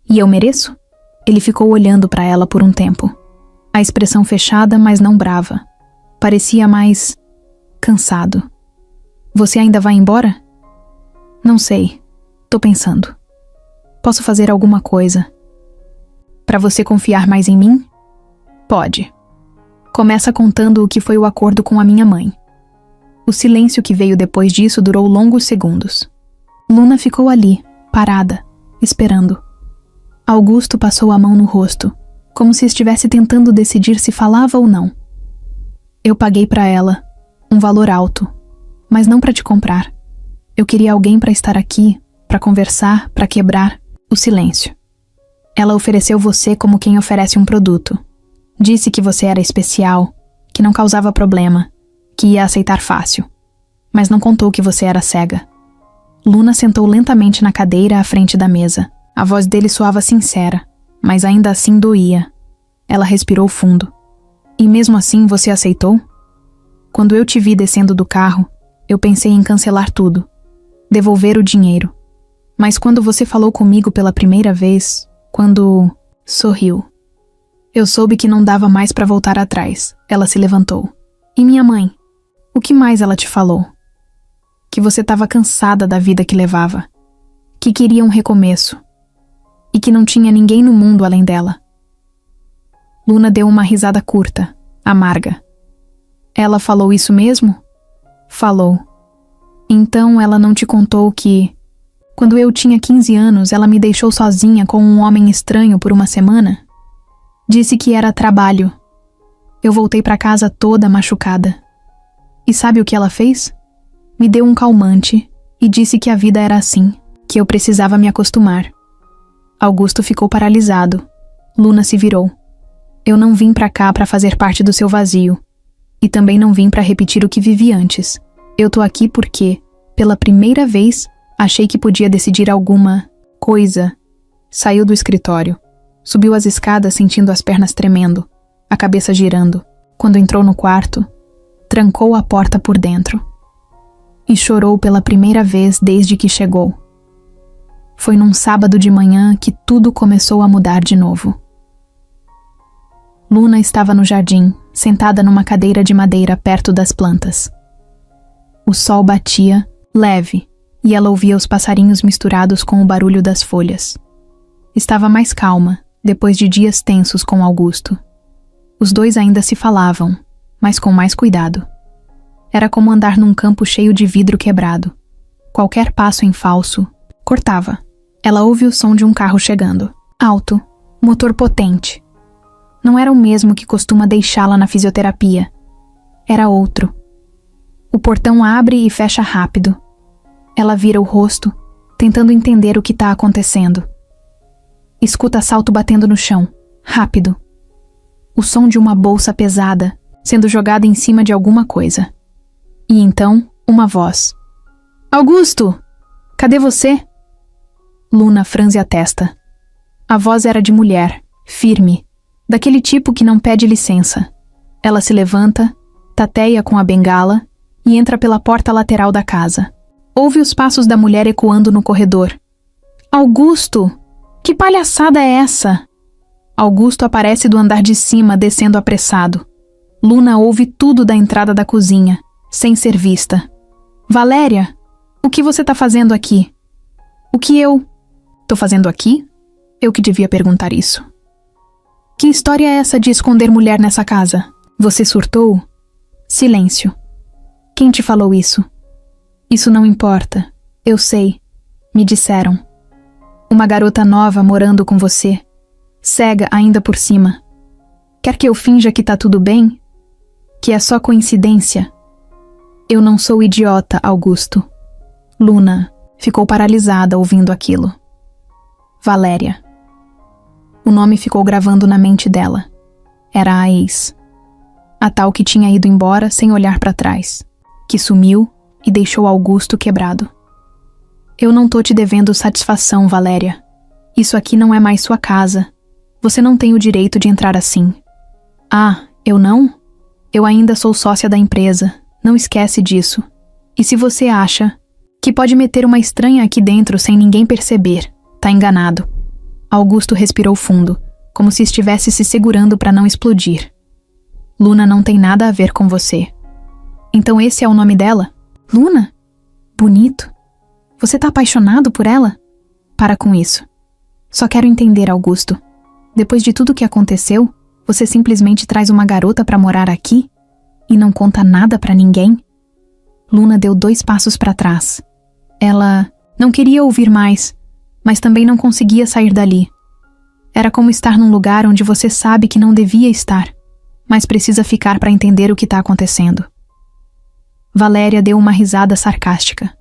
E eu mereço? Ele ficou olhando para ela por um tempo. A expressão fechada, mas não brava. Parecia mais cansado. Você ainda vai embora? Não sei. Tô pensando. Posso fazer alguma coisa? Para você confiar mais em mim? Pode. Começa contando o que foi o acordo com a minha mãe. O silêncio que veio depois disso durou longos segundos. Luna ficou ali, parada, esperando. Augusto passou a mão no rosto, como se estivesse tentando decidir se falava ou não. Eu paguei para ela, um valor alto, mas não para te comprar. Eu queria alguém para estar aqui, para conversar, para quebrar o silêncio. Ela ofereceu você como quem oferece um produto. Disse que você era especial, que não causava problema, que ia aceitar fácil. Mas não contou que você era cega. Luna sentou lentamente na cadeira à frente da mesa. A voz dele soava sincera, mas ainda assim doía. Ela respirou fundo. E mesmo assim você aceitou? Quando eu te vi descendo do carro, eu pensei em cancelar tudo. Devolver o dinheiro. Mas quando você falou comigo pela primeira vez, quando sorriu, eu soube que não dava mais para voltar atrás. Ela se levantou. E minha mãe? O que mais ela te falou? Que você estava cansada da vida que levava. Que queria um recomeço. E que não tinha ninguém no mundo além dela. Luna deu uma risada curta, amarga. Ela falou isso mesmo? Falou. Então ela não te contou que, quando eu tinha 15 anos, ela me deixou sozinha com um homem estranho por uma semana? Disse que era trabalho. Eu voltei para casa toda machucada. E sabe o que ela fez? Me deu um calmante e disse que a vida era assim, que eu precisava me acostumar. Augusto ficou paralisado. Luna se virou. Eu não vim pra cá pra fazer parte do seu vazio. E também não vim pra repetir o que vivi antes. Eu tô aqui porque, pela primeira vez, achei que podia decidir alguma coisa. Saiu do escritório. Subiu as escadas sentindo as pernas tremendo, a cabeça girando. Quando entrou no quarto, trancou a porta por dentro. E chorou pela primeira vez desde que chegou. Foi num sábado de manhã que tudo começou a mudar de novo. Luna estava no jardim, sentada numa cadeira de madeira perto das plantas. O sol batia, leve, e ela ouvia os passarinhos misturados com o barulho das folhas. Estava mais calma, depois de dias tensos com Augusto. Os dois ainda se falavam, mas com mais cuidado. Era como andar num campo cheio de vidro quebrado. Qualquer passo em falso cortava. Ela ouve o som de um carro chegando. Alto, motor potente. Não era o mesmo que costuma deixá-la na fisioterapia. Era outro. O portão abre e fecha rápido. Ela vira o rosto, tentando entender o que está acontecendo. Escuta salto batendo no chão, rápido. O som de uma bolsa pesada sendo jogada em cima de alguma coisa. E então, uma voz. Augusto! Cadê você? Luna franze a testa. A voz era de mulher, firme, daquele tipo que não pede licença. Ela se levanta, tateia com a bengala e entra pela porta lateral da casa. Ouve os passos da mulher ecoando no corredor. Augusto! Que palhaçada é essa? Augusto aparece do andar de cima, descendo apressado. Luna ouve tudo da entrada da cozinha, sem ser vista. Valéria, o que você tá fazendo aqui? O que eu... Tô fazendo aqui? Eu que devia perguntar isso. Que história é essa de esconder mulher nessa casa? Você surtou? Silêncio. Quem te falou isso? Isso não importa. Eu sei. Me disseram. Uma garota nova morando com você. Cega ainda por cima. Quer que eu finja que tá tudo bem? Que é só coincidência? Eu não sou idiota, Augusto. Luna ficou paralisada ouvindo aquilo. Valéria. O nome ficou gravando na mente dela. Era a ex. A tal que tinha ido embora sem olhar para trás. Que sumiu e deixou Augusto quebrado. Eu não tô te devendo satisfação, Valéria. Isso aqui não é mais sua casa. Você não tem o direito de entrar assim. Ah, eu não? Eu ainda sou sócia da empresa. Não esquece disso. E se você acha Que pode meter uma estranha aqui dentro sem ninguém perceber. Tá enganado. Augusto respirou fundo, como se estivesse se segurando para não explodir. Luna não tem nada a ver com você. Então esse é o nome dela? Luna? Bonito. Você tá apaixonado por ela? Para com isso. Só quero entender, Augusto. Depois de tudo que aconteceu, você simplesmente traz uma garota para morar aqui? E não conta nada para ninguém? Luna deu 2 passos para trás. Ela não queria ouvir mais, mas também não conseguia sair dali. Era como estar num lugar onde você sabe que não devia estar, mas precisa ficar para entender o que está acontecendo. Valéria deu uma risada sarcástica.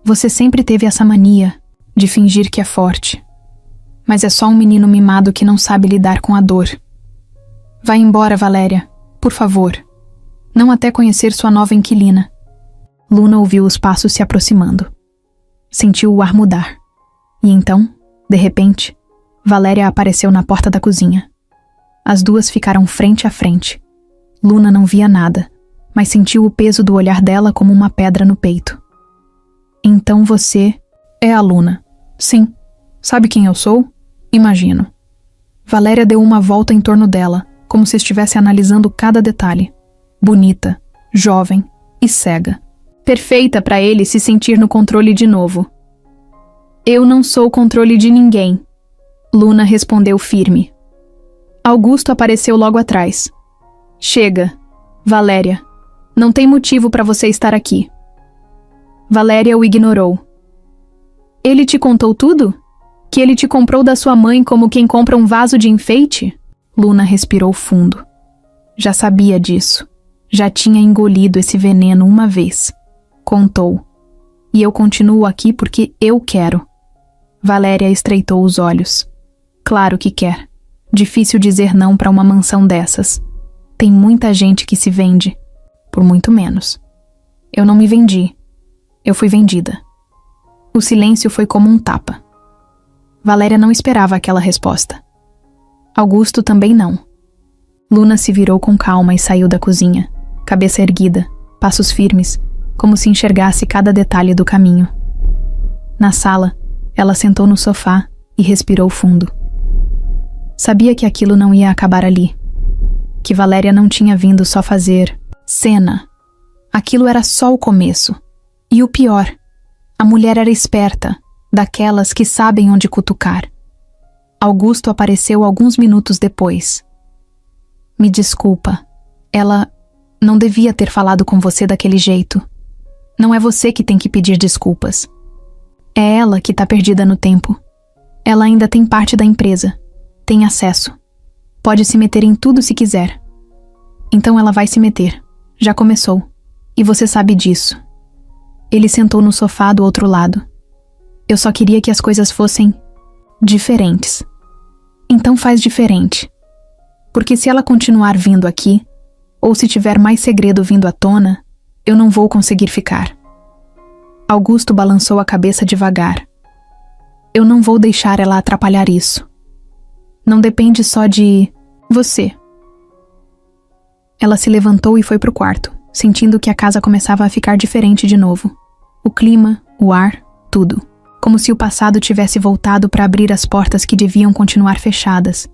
Você sempre teve essa mania de fingir que é forte, mas é só um menino mimado que não sabe lidar com a dor. Vai embora, Valéria, por favor. Não até conhecer sua nova inquilina. Luna ouviu os passos se aproximando. Sentiu o ar mudar. E então, de repente, Valéria apareceu na porta da cozinha. As duas ficaram frente a frente. Luna não via nada, mas sentiu o peso do olhar dela como uma pedra no peito. Então você é a Luna. Sim. Sabe quem eu sou? Imagino. Valéria deu uma volta em torno dela, como se estivesse analisando cada detalhe. Bonita, jovem e cega. Perfeita para ele se sentir no controle de novo. Eu não sou o controle de ninguém. Luna respondeu firme. Augusto apareceu logo atrás. Chega, Valéria. Não tem motivo para você estar aqui. Valéria o ignorou. Ele te contou tudo? Que ele te comprou da sua mãe como quem compra um vaso de enfeite? Luna respirou fundo. Já sabia disso. Já tinha engolido esse veneno uma vez. Contou. E eu continuo aqui porque eu quero. Valéria estreitou os olhos. Claro que quer. Difícil dizer não para uma mansão dessas. Tem muita gente que se vende. Por muito menos. Eu não me vendi. Eu fui vendida. O silêncio foi como um tapa. Valéria não esperava aquela resposta. Augusto também não. Luna se virou com calma e saiu da cozinha, cabeça erguida, passos firmes, como se enxergasse cada detalhe do caminho. Na sala, ela sentou no sofá e respirou fundo. Sabia que aquilo não ia acabar ali. Que Valéria não tinha vindo só fazer cena. Aquilo era só o começo. E o pior, a mulher era esperta, daquelas que sabem onde cutucar. Augusto apareceu alguns minutos depois. Me desculpa, ela não devia ter falado com você daquele jeito. Não é você que tem que pedir desculpas. É ela que tá perdida no tempo. Ela ainda tem parte da empresa, tem acesso. Pode se meter em tudo se quiser. Então ela vai se meter. Já começou. E você sabe disso. Ele sentou no sofá do outro lado. Eu só queria que as coisas fossem diferentes. Então faz diferente. Porque se ela continuar vindo aqui, ou se tiver mais segredo vindo à tona, eu não vou conseguir ficar. Augusto balançou a cabeça devagar. Eu não vou deixar ela atrapalhar isso. Não depende só de você. Ela se levantou e foi pro quarto, sentindo que a casa começava a ficar diferente de novo. O clima, o ar, tudo. Como se o passado tivesse voltado para abrir as portas que deviam continuar fechadas.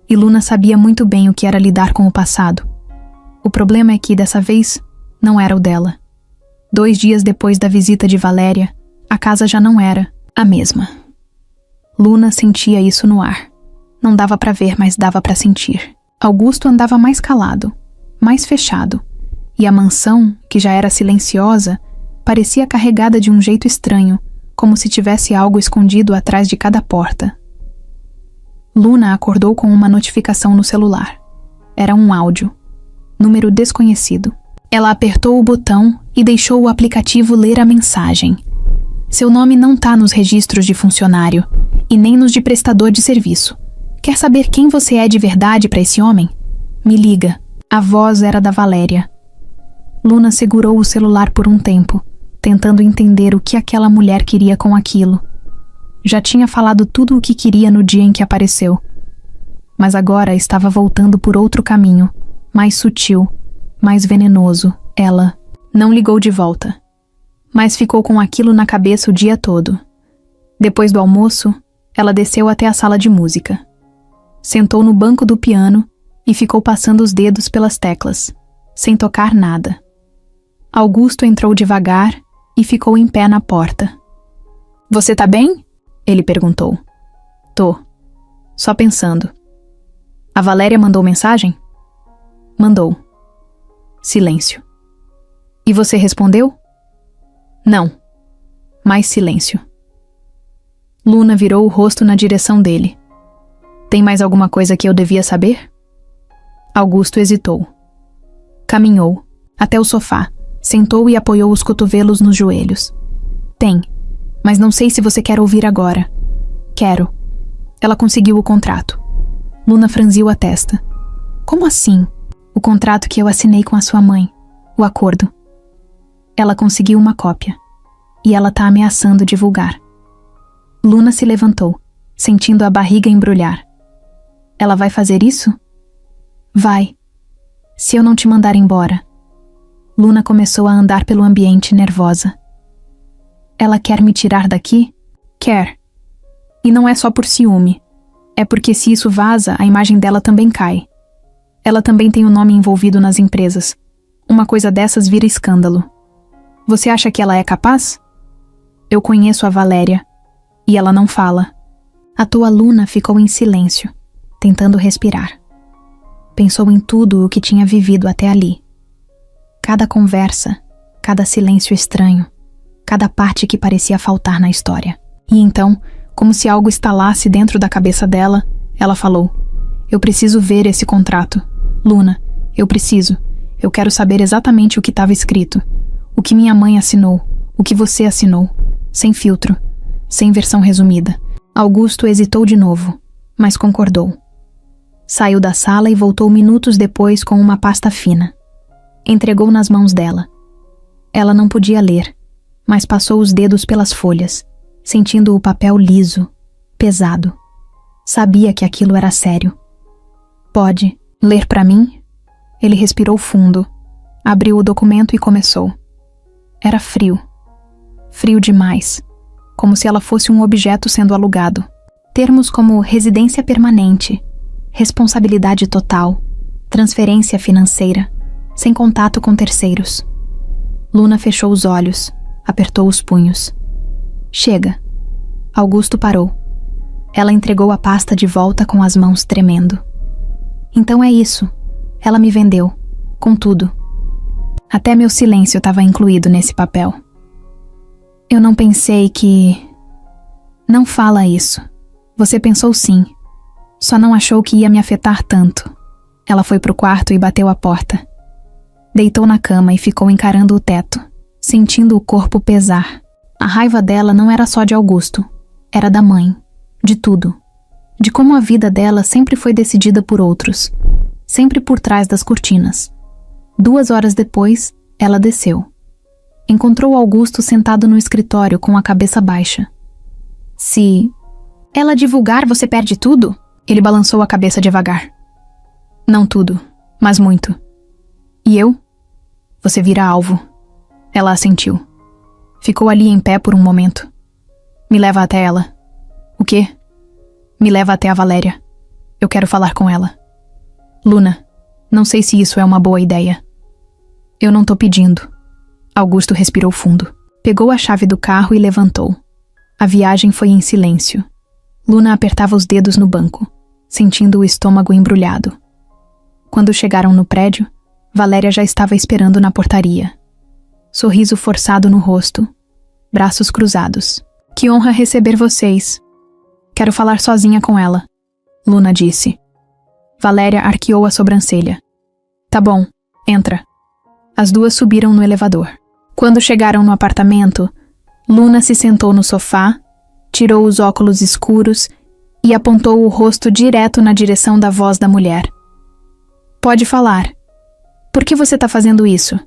E Luna sabia muito bem o que era lidar com o passado. O problema é que, dessa vez, não era o dela. 2 dias depois da visita de Valéria, a casa já não era a mesma. Luna sentia isso no ar. Não dava para ver, mas dava para sentir. Augusto andava mais calado, mais fechado, e a mansão, que já era silenciosa, parecia carregada de um jeito estranho, como se tivesse algo escondido atrás de cada porta. Luna acordou com uma notificação no celular. Era um áudio. Número desconhecido. Ela apertou o botão e deixou o aplicativo ler a mensagem. Seu nome não tá nos registros de funcionário e nem nos de prestador de serviço. Quer saber quem você é de verdade para esse homem? Me liga. A voz era da Valéria. Luna segurou o celular por um tempo, tentando entender o que aquela mulher queria com aquilo. Já tinha falado tudo o que queria no dia em que apareceu. Mas agora estava voltando por outro caminho, mais sutil, mais venenoso. Ela não ligou de volta. mas ficou com aquilo na cabeça o dia todo. Depois do almoço, ela desceu até a sala de música. Sentou no banco do piano e ficou passando os dedos pelas teclas, sem tocar nada. Augusto entrou devagar e ficou em pé na porta. "Você tá bem?" ele perguntou. "Tô. Só pensando." "A Valéria mandou mensagem?" "Mandou." Silêncio. "E você respondeu?" "Não." Mais silêncio. Luna virou o rosto na direção dele. "Tem mais alguma coisa que eu devia saber?" Augusto hesitou. Caminhou até o sofá, sentou e apoiou os cotovelos nos joelhos. "Tem, mas não sei se você quer ouvir agora." "Quero." Ela conseguiu o contrato. Luna franziu a testa. "Como assim?" "O contrato que eu assinei com a sua mãe. O acordo." Ela conseguiu uma cópia. E ela tá ameaçando divulgar. Luna se levantou, sentindo a barriga embrulhar. "Ela vai fazer isso?" "Vai. Se eu não te mandar embora." Luna começou a andar pelo ambiente nervosa. "Ela quer me tirar daqui?" "Quer. E não é só por ciúme. É porque se isso vaza, a imagem dela também cai. Ela também tem o nome envolvido nas empresas. Uma coisa dessas vira escândalo. Você acha que ela é capaz?" "Eu conheço a Valéria. E ela não fala." A tua Luna ficou em silêncio, tentando respirar. Pensou em tudo o que tinha vivido até ali. Cada conversa, cada silêncio estranho, cada parte que parecia faltar na história. E então, como se algo estalasse dentro da cabeça dela, ela falou: "Eu preciso ver esse contrato. Luna, eu preciso. Eu quero saber exatamente o que estava escrito. O que minha mãe assinou, o que você assinou. Sem filtro, sem versão resumida." Augusto hesitou de novo, mas concordou. Saiu da sala e voltou minutos depois com uma pasta fina. Entregou nas mãos dela. Ela não podia ler, mas passou os dedos pelas folhas, sentindo o papel liso, pesado. Sabia que aquilo era sério. "Pode ler para mim?" Ele respirou fundo, abriu o documento e começou. Era frio. Frio demais. Como se ela fosse um objeto sendo alugado. Termos como residência permanente, responsabilidade total, transferência financeira, sem contato com terceiros. Luna fechou os olhos, apertou os punhos. "Chega." Augusto parou. Ela entregou a pasta de volta com as mãos tremendo. "Então é isso. Ela me vendeu. Com tudo. Até meu silêncio estava incluído nesse papel. Eu não pensei que..." "Não fala isso. Você pensou sim. Só não achou que ia me afetar tanto." Ela foi pro quarto e bateu a porta. Deitou na cama e ficou encarando o teto, sentindo o corpo pesar. A raiva dela não era só de Augusto. Era da mãe. De tudo. De como a vida dela sempre foi decidida por outros. Sempre por trás das cortinas. 2 horas depois, ela desceu. Encontrou Augusto sentado no escritório com a cabeça baixa. "Se ela divulgar, você perde tudo?" Ele balançou a cabeça devagar. "Não tudo, mas muito." "E eu?" "Você vira alvo." Ela assentiu. Ficou ali em pé por um momento. "Me leva até ela." "O quê?" "Me leva até a Valéria. Eu quero falar com ela." "Luna, não sei se isso é uma boa ideia." "Eu não tô pedindo." Augusto respirou fundo. Pegou a chave do carro e levantou. A viagem foi em silêncio. Luna apertava os dedos no banco, sentindo o estômago embrulhado. Quando chegaram no prédio, Valéria já estava esperando na portaria. Sorriso forçado no rosto, braços cruzados. "Que honra receber vocês. Quero falar sozinha com ela." Luna disse. Valéria arqueou a sobrancelha. "Tá bom, entra." As duas subiram no elevador. Quando chegaram no apartamento, Luna se sentou no sofá, tirou os óculos escuros e apontou o rosto direto na direção da voz da mulher. "Pode falar. Por que você tá fazendo isso?"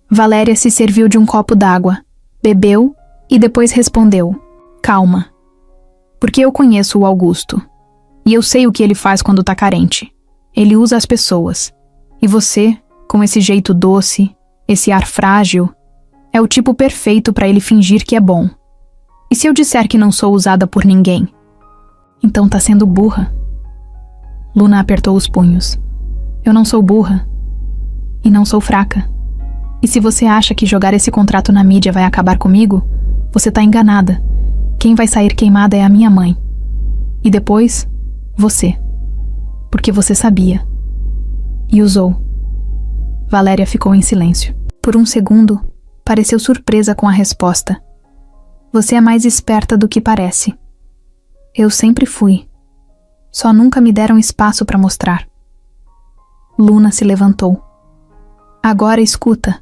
Valéria se serviu de um copo d'água, bebeu e depois respondeu. "Calma. Porque eu conheço o Augusto. E eu sei o que ele faz quando tá carente. Ele usa as pessoas. E você, com esse jeito doce, esse ar frágil, É o tipo perfeito para ele fingir que é bom. E se eu disser que não sou usada por ninguém? Então tá sendo burra. Luna apertou os punhos. Eu não sou burra. E não sou fraca. E se você acha que jogar esse contrato na mídia vai acabar comigo, você tá enganada. Quem vai sair queimada é a minha mãe. E depois, você. Porque você sabia. E usou. Valéria ficou em silêncio. Por um segundo, pareceu surpresa com a resposta. Você é mais esperta do que parece. Eu sempre fui. Só nunca me deram espaço para mostrar. Luna se levantou. Agora escuta.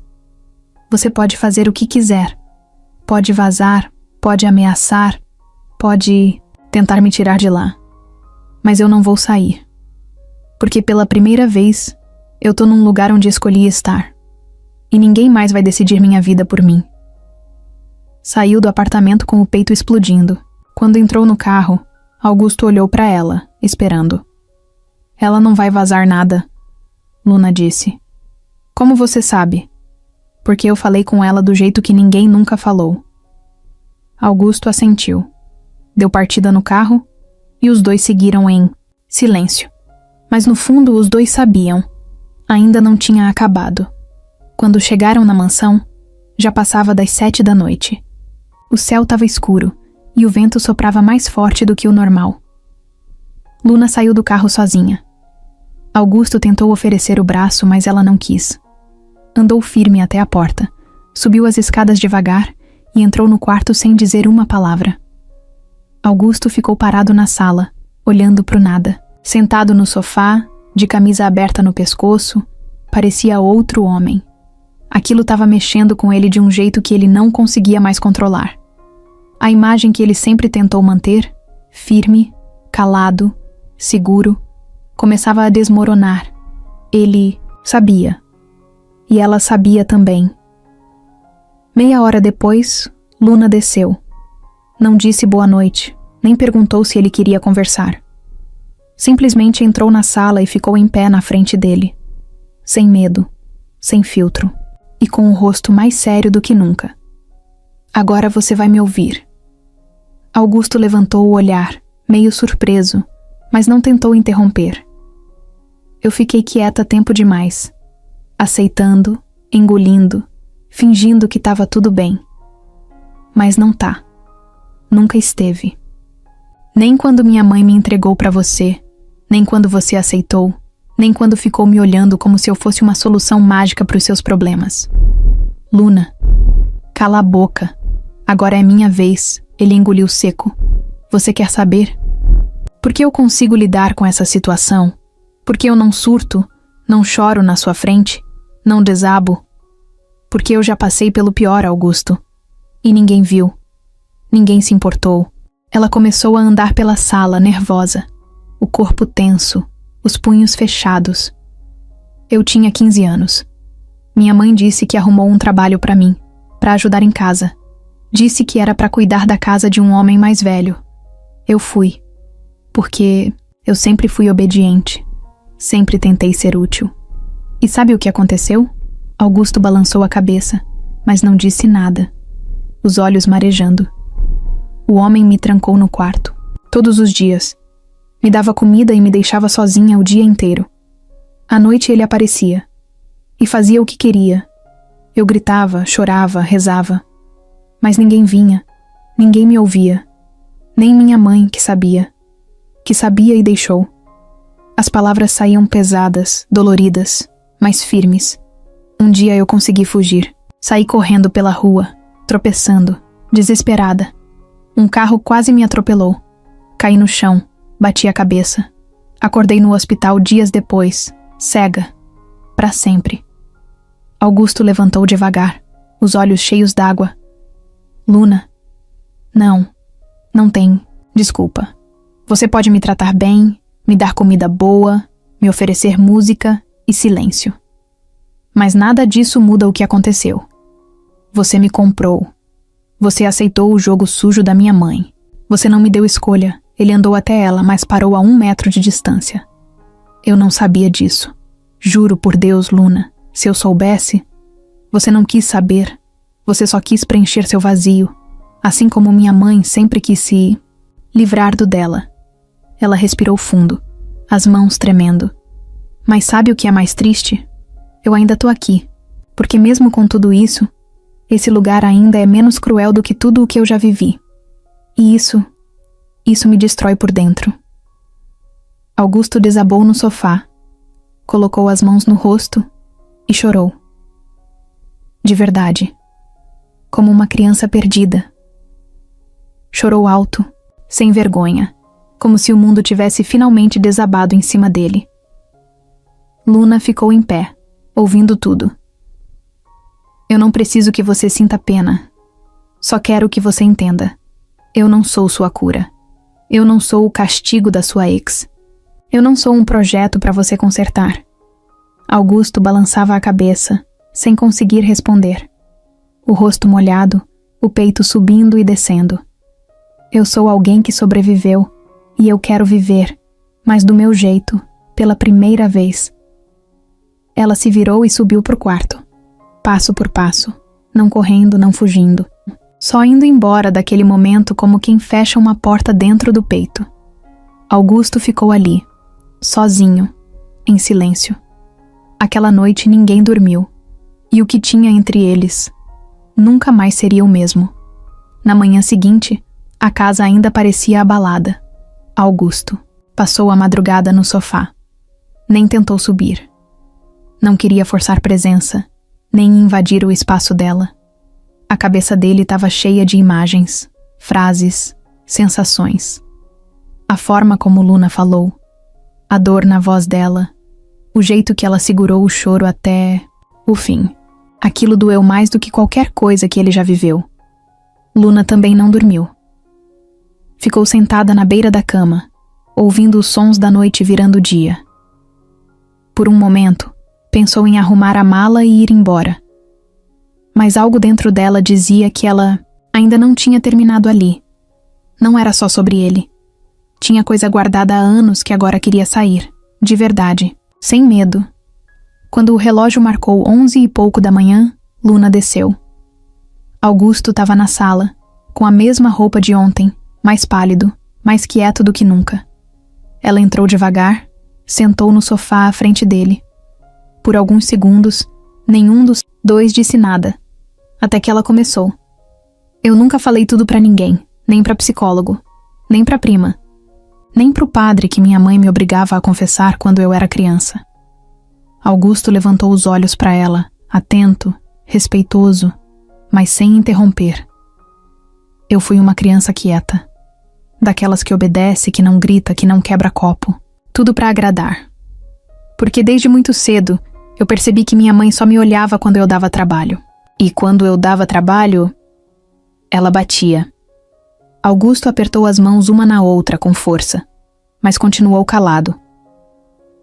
Você pode fazer o que quiser. Pode vazar, pode ameaçar, pode tentar me tirar de lá. Mas eu não vou sair. Porque pela primeira vez, eu tô num lugar onde escolhi estar. E ninguém mais vai decidir minha vida por mim. Saiu do apartamento com o peito explodindo. Quando entrou no carro, Augusto olhou para ela, esperando. Ela não vai vazar nada, Luna disse. Como você sabe? Porque eu falei com ela do jeito que ninguém nunca falou. Augusto assentiu. Deu partida no carro e os dois seguiram em silêncio. Mas no fundo os dois sabiam. Ainda não tinha acabado. Quando chegaram na mansão, já passava das 7 da noite. O céu estava escuro e o vento soprava mais forte do que o normal. Luna saiu do carro sozinha. Augusto tentou oferecer o braço, mas ela não quis. Andou firme até a porta, subiu as escadas devagar e entrou no quarto sem dizer uma palavra. Augusto ficou parado na sala, olhando pro nada. Sentado no sofá, de camisa aberta no pescoço, parecia outro homem. Aquilo estava mexendo com ele de um jeito que ele não conseguia mais controlar. A imagem que ele sempre tentou manter, firme, calado, seguro, começava a desmoronar. Ele sabia. E ela sabia também. Meia hora depois, Luna desceu. Não disse boa noite, nem perguntou se ele queria conversar. Simplesmente entrou na sala e ficou em pé na frente dele. Sem medo, sem filtro, e com o rosto mais sério do que nunca. Agora você vai me ouvir. Augusto levantou o olhar, meio surpreso, mas não tentou interromper. Eu fiquei quieta tempo demais. Aceitando, engolindo, fingindo que estava tudo bem. Mas não tá. Nunca esteve. Nem quando minha mãe me entregou para você, nem quando você aceitou, nem quando ficou me olhando como se eu fosse uma solução mágica para os seus problemas. Luna, cala a boca. Agora é minha vez. Ele engoliu seco. Você quer saber? Porque eu consigo lidar com essa situação? Porque eu não surto, não choro na sua frente, não desabo? Porque eu já passei pelo pior, Augusto. E ninguém viu. Ninguém se importou. Ela começou a andar pela sala, nervosa. O corpo tenso, os punhos fechados. Eu tinha 15 anos. Minha mãe disse que arrumou um trabalho para mim, para ajudar em casa. Disse que era para cuidar da casa de um homem mais velho. Eu fui. Porque eu sempre fui obediente. Sempre tentei ser útil. E sabe o que aconteceu? Augusto balançou a cabeça, mas não disse nada. Os olhos marejando. O homem me trancou no quarto. Todos os dias. Me dava comida e me deixava sozinha o dia inteiro. À noite ele aparecia. E fazia o que queria. Eu gritava, chorava, rezava. Mas ninguém vinha. Ninguém me ouvia. Nem minha mãe, que sabia. Que sabia e deixou. As palavras saíam pesadas, doloridas, mas firmes. Um dia eu consegui fugir. Saí correndo pela rua, tropeçando, desesperada. Um carro quase me atropelou. Caí no chão, bati a cabeça. Acordei no hospital dias depois, cega. Para sempre. Augusto levantou devagar, os olhos cheios d'água. Luna. Não tem, desculpa. Você pode me tratar bem, me dar comida boa, me oferecer música e silêncio. Mas nada disso muda o que aconteceu. Você me comprou. Você aceitou o jogo sujo da minha mãe. Você não me deu escolha. Ele andou até ela, mas parou a 1 metro de distância. Eu não sabia disso. Juro por Deus, Luna, se eu soubesse... Você não quis saber. Você só quis preencher seu vazio, assim como minha mãe sempre quis se livrar do dela. Ela respirou fundo, as mãos tremendo. Mas sabe o que é mais triste? Eu ainda tô aqui, porque mesmo com tudo isso, esse lugar ainda é menos cruel do que tudo o que eu já vivi. E isso me destrói por dentro. Augusto desabou no sofá, colocou as mãos no rosto e chorou. De verdade, como uma criança perdida. Chorou alto, sem vergonha, como se o mundo tivesse finalmente desabado em cima dele. Luna ficou em pé, ouvindo tudo. Eu não preciso que você sinta pena. Só quero que você entenda. Eu não sou sua cura. Eu não sou o castigo da sua ex. Eu não sou um projeto para você consertar. Augusto balançava a cabeça, sem conseguir responder. O rosto molhado, o peito subindo e descendo. Eu sou alguém que sobreviveu, e eu quero viver, mas do meu jeito, pela primeira vez. Ela se virou e subiu pro quarto. Passo por passo, não correndo, não fugindo. Só indo embora daquele momento como quem fecha uma porta dentro do peito. Augusto ficou ali, sozinho, em silêncio. Aquela noite ninguém dormiu, e o que tinha entre eles nunca mais seria o mesmo. Na manhã seguinte, a casa ainda parecia abalada. Augusto passou a madrugada no sofá. Nem tentou subir. Não queria forçar presença, nem invadir o espaço dela. A cabeça dele estava cheia de imagens, frases, sensações. A forma como Luna falou, a dor na voz dela, o jeito que ela segurou o choro até o fim. Aquilo doeu mais do que qualquer coisa que ele já viveu. Luna também não dormiu. Ficou sentada na beira da cama, ouvindo os sons da noite virando dia. Por um momento, pensou em arrumar a mala e ir embora. Mas algo dentro dela dizia que ela ainda não tinha terminado ali. Não era só sobre ele. Tinha coisa guardada há anos que agora queria sair, de verdade, sem medo. Quando o relógio marcou 11 e pouco da manhã, Luna desceu. Augusto estava na sala, com a mesma roupa de ontem, mais pálido, mais quieto do que nunca. Ela entrou devagar, sentou no sofá à frente dele. Por alguns segundos, nenhum dos dois disse nada, até que ela começou. Eu nunca falei tudo pra ninguém, nem pra psicólogo, nem pra prima, nem pro padre que minha mãe me obrigava a confessar quando eu era criança. Augusto levantou os olhos pra ela, atento, respeitoso, mas sem interromper. Eu fui uma criança quieta, daquelas que obedece, que não grita, que não quebra copo, tudo pra agradar. Porque desde muito cedo, eu percebi que minha mãe só me olhava quando eu dava trabalho. E quando eu dava trabalho, ela batia. Augusto apertou as mãos uma na outra com força, mas continuou calado.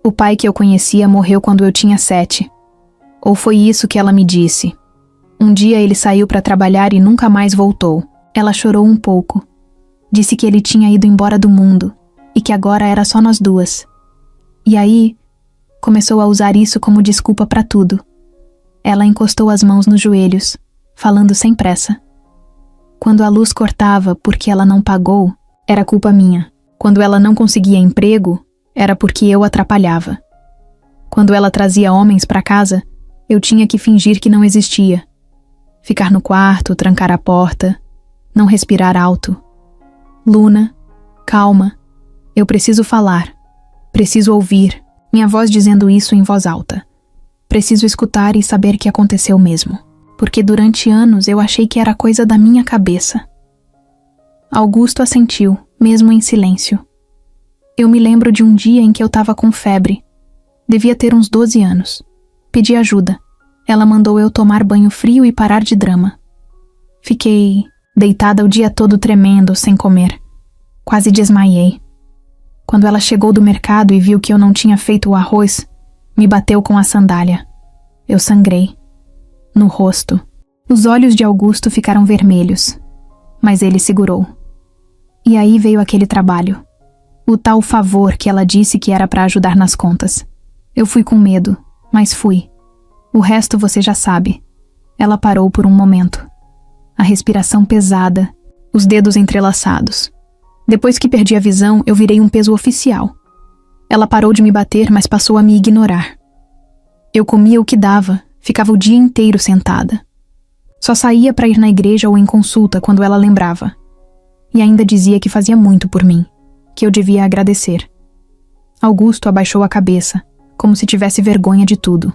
O pai que eu conhecia morreu quando eu tinha 7. Ou foi isso que ela me disse. Um dia ele saiu para trabalhar e nunca mais voltou. Ela chorou um pouco. Disse que ele tinha ido embora do mundo e que agora era só nós duas. E aí, começou a usar isso como desculpa para tudo. Ela encostou as mãos nos joelhos, falando sem pressa. Quando a luz cortava porque ela não pagou, era culpa minha. Quando ela não conseguia emprego, era porque eu atrapalhava. Quando ela trazia homens para casa, eu tinha que fingir que não existia. Ficar no quarto, trancar a porta, não respirar alto. Luna, calma. Eu preciso falar. Preciso ouvir. Minha voz dizendo isso em voz alta. Preciso escutar e saber que aconteceu mesmo. Porque durante anos eu achei que era coisa da minha cabeça. Augusto assentiu, mesmo em silêncio. Eu me lembro de um dia em que eu estava com febre. Devia ter uns 12 anos. Pedi ajuda. Ela mandou eu tomar banho frio e parar de drama. Fiquei deitada o dia todo tremendo, sem comer. Quase desmaiei. Quando ela chegou do mercado e viu que eu não tinha feito o arroz, me bateu com a sandália. Eu sangrei. No rosto. Os olhos de Augusto ficaram vermelhos, mas ele segurou. E aí veio aquele trabalho. O tal favor que ela disse que era para ajudar nas contas. Eu fui com medo, mas fui. O resto você já sabe. Ela parou por um momento. a respiração pesada, os dedos entrelaçados. Depois que perdi a visão, eu virei um peso oficial. Ela parou de me bater, mas passou a me ignorar. Eu comia o que dava, ficava o dia inteiro sentada. Só saía para ir na igreja ou em consulta quando ela lembrava. E ainda dizia que fazia muito por mim, que eu devia agradecer. Augusto abaixou a cabeça, como se tivesse vergonha de tudo.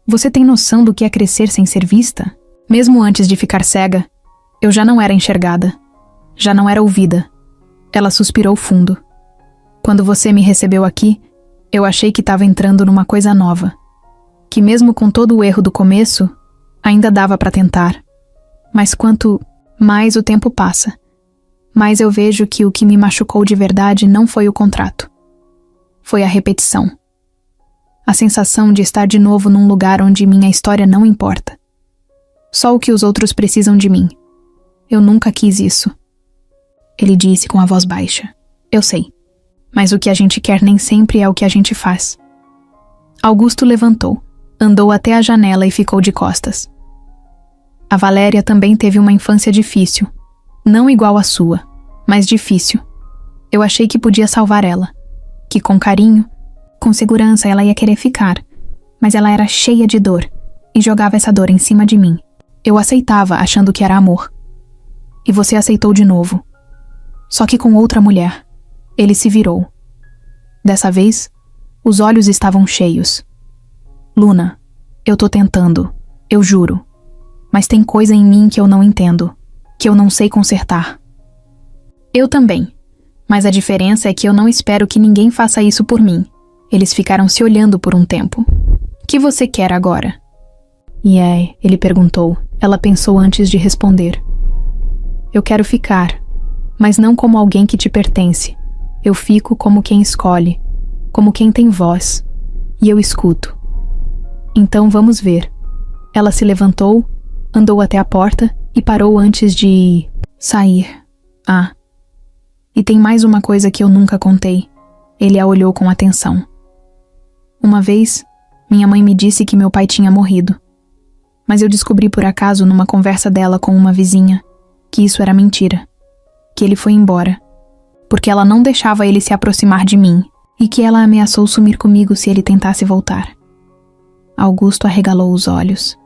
Você tem noção do que é crescer sem ser vista? Mesmo antes de ficar cega, eu já não era enxergada. Já não era ouvida. Ela suspirou fundo. Quando você me recebeu aqui, eu achei que estava entrando numa coisa nova. Que mesmo com todo o erro do começo, ainda dava para tentar. Mas quanto mais o tempo passa, mais eu vejo que o que me machucou de verdade não foi o contrato. Foi a repetição. A sensação de estar de novo num lugar onde minha história não importa. Só o que os outros precisam de mim. Eu nunca quis isso. Ele disse com a voz baixa. Eu sei. Mas o que a gente quer nem sempre é o que a gente faz. Augusto levantou, andou até a janela e ficou de costas. A Valéria também teve uma infância difícil. Não igual à sua, mas difícil. Eu achei que podia salvar ela. Que com carinho, com segurança ela ia querer ficar. Mas ela era cheia de dor e jogava essa dor em cima de mim. Eu aceitava achando que era amor. E você aceitou de novo. Só que com outra mulher. Ele se virou. Dessa vez, os olhos estavam cheios. Luna, eu tô tentando, eu juro. Mas tem coisa em mim que eu não entendo, que eu não sei consertar. Eu também. Mas a diferença é que eu não espero que ninguém faça isso por mim. Eles ficaram se olhando por um tempo. O que você quer agora? Ele perguntou. Ela pensou antes de responder. Eu quero ficar, mas não como alguém que te pertence. Eu fico como quem escolhe, como quem tem voz, e eu escuto. Então vamos ver. Ela se levantou, andou até a porta e parou antes de sair. E tem mais uma coisa que eu nunca contei. Ele a olhou com atenção. Uma vez, minha mãe me disse que meu pai tinha morrido. Mas eu descobri por acaso numa conversa dela com uma vizinha que isso era mentira. Que ele foi embora. Porque ela não deixava ele se aproximar de mim e que ela ameaçou sumir comigo se ele tentasse voltar. Augusto arregalou os olhos.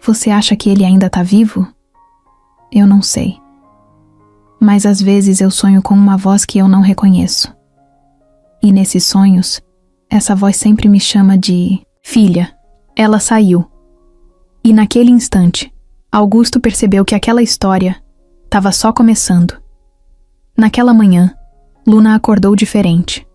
Você acha que ele ainda tá vivo? Eu não sei. Mas às vezes eu sonho com uma voz que eu não reconheço. E nesses sonhos, essa voz sempre me chama de filha. Ela saiu. E naquele instante, Augusto percebeu que aquela história estava só começando. Naquela manhã, Luna acordou diferente.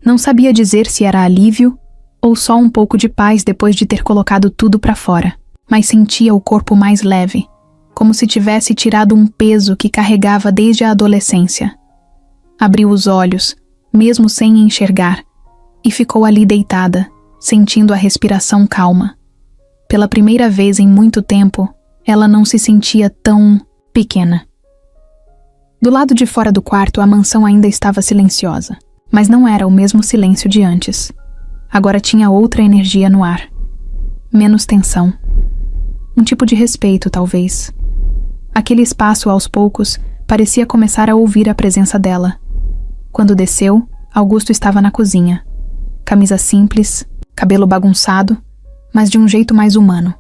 Não sabia dizer se era alívio ou só um pouco de paz depois de ter colocado tudo para fora, mas sentia o corpo mais leve, como se tivesse tirado um peso que carregava desde a adolescência. Abriu os olhos, mesmo sem enxergar, e ficou ali deitada, sentindo a respiração calma. Pela primeira vez em muito tempo, ela não se sentia tão pequena. Do lado de fora do quarto, a mansão ainda estava silenciosa, mas não era o mesmo silêncio de antes. Agora tinha outra energia no ar. Menos tensão. Um tipo de respeito, talvez. Aquele espaço, aos poucos, parecia começar a ouvir a presença dela. Quando desceu, Augusto estava na cozinha. Camisa simples, cabelo bagunçado, mas de um jeito mais humano.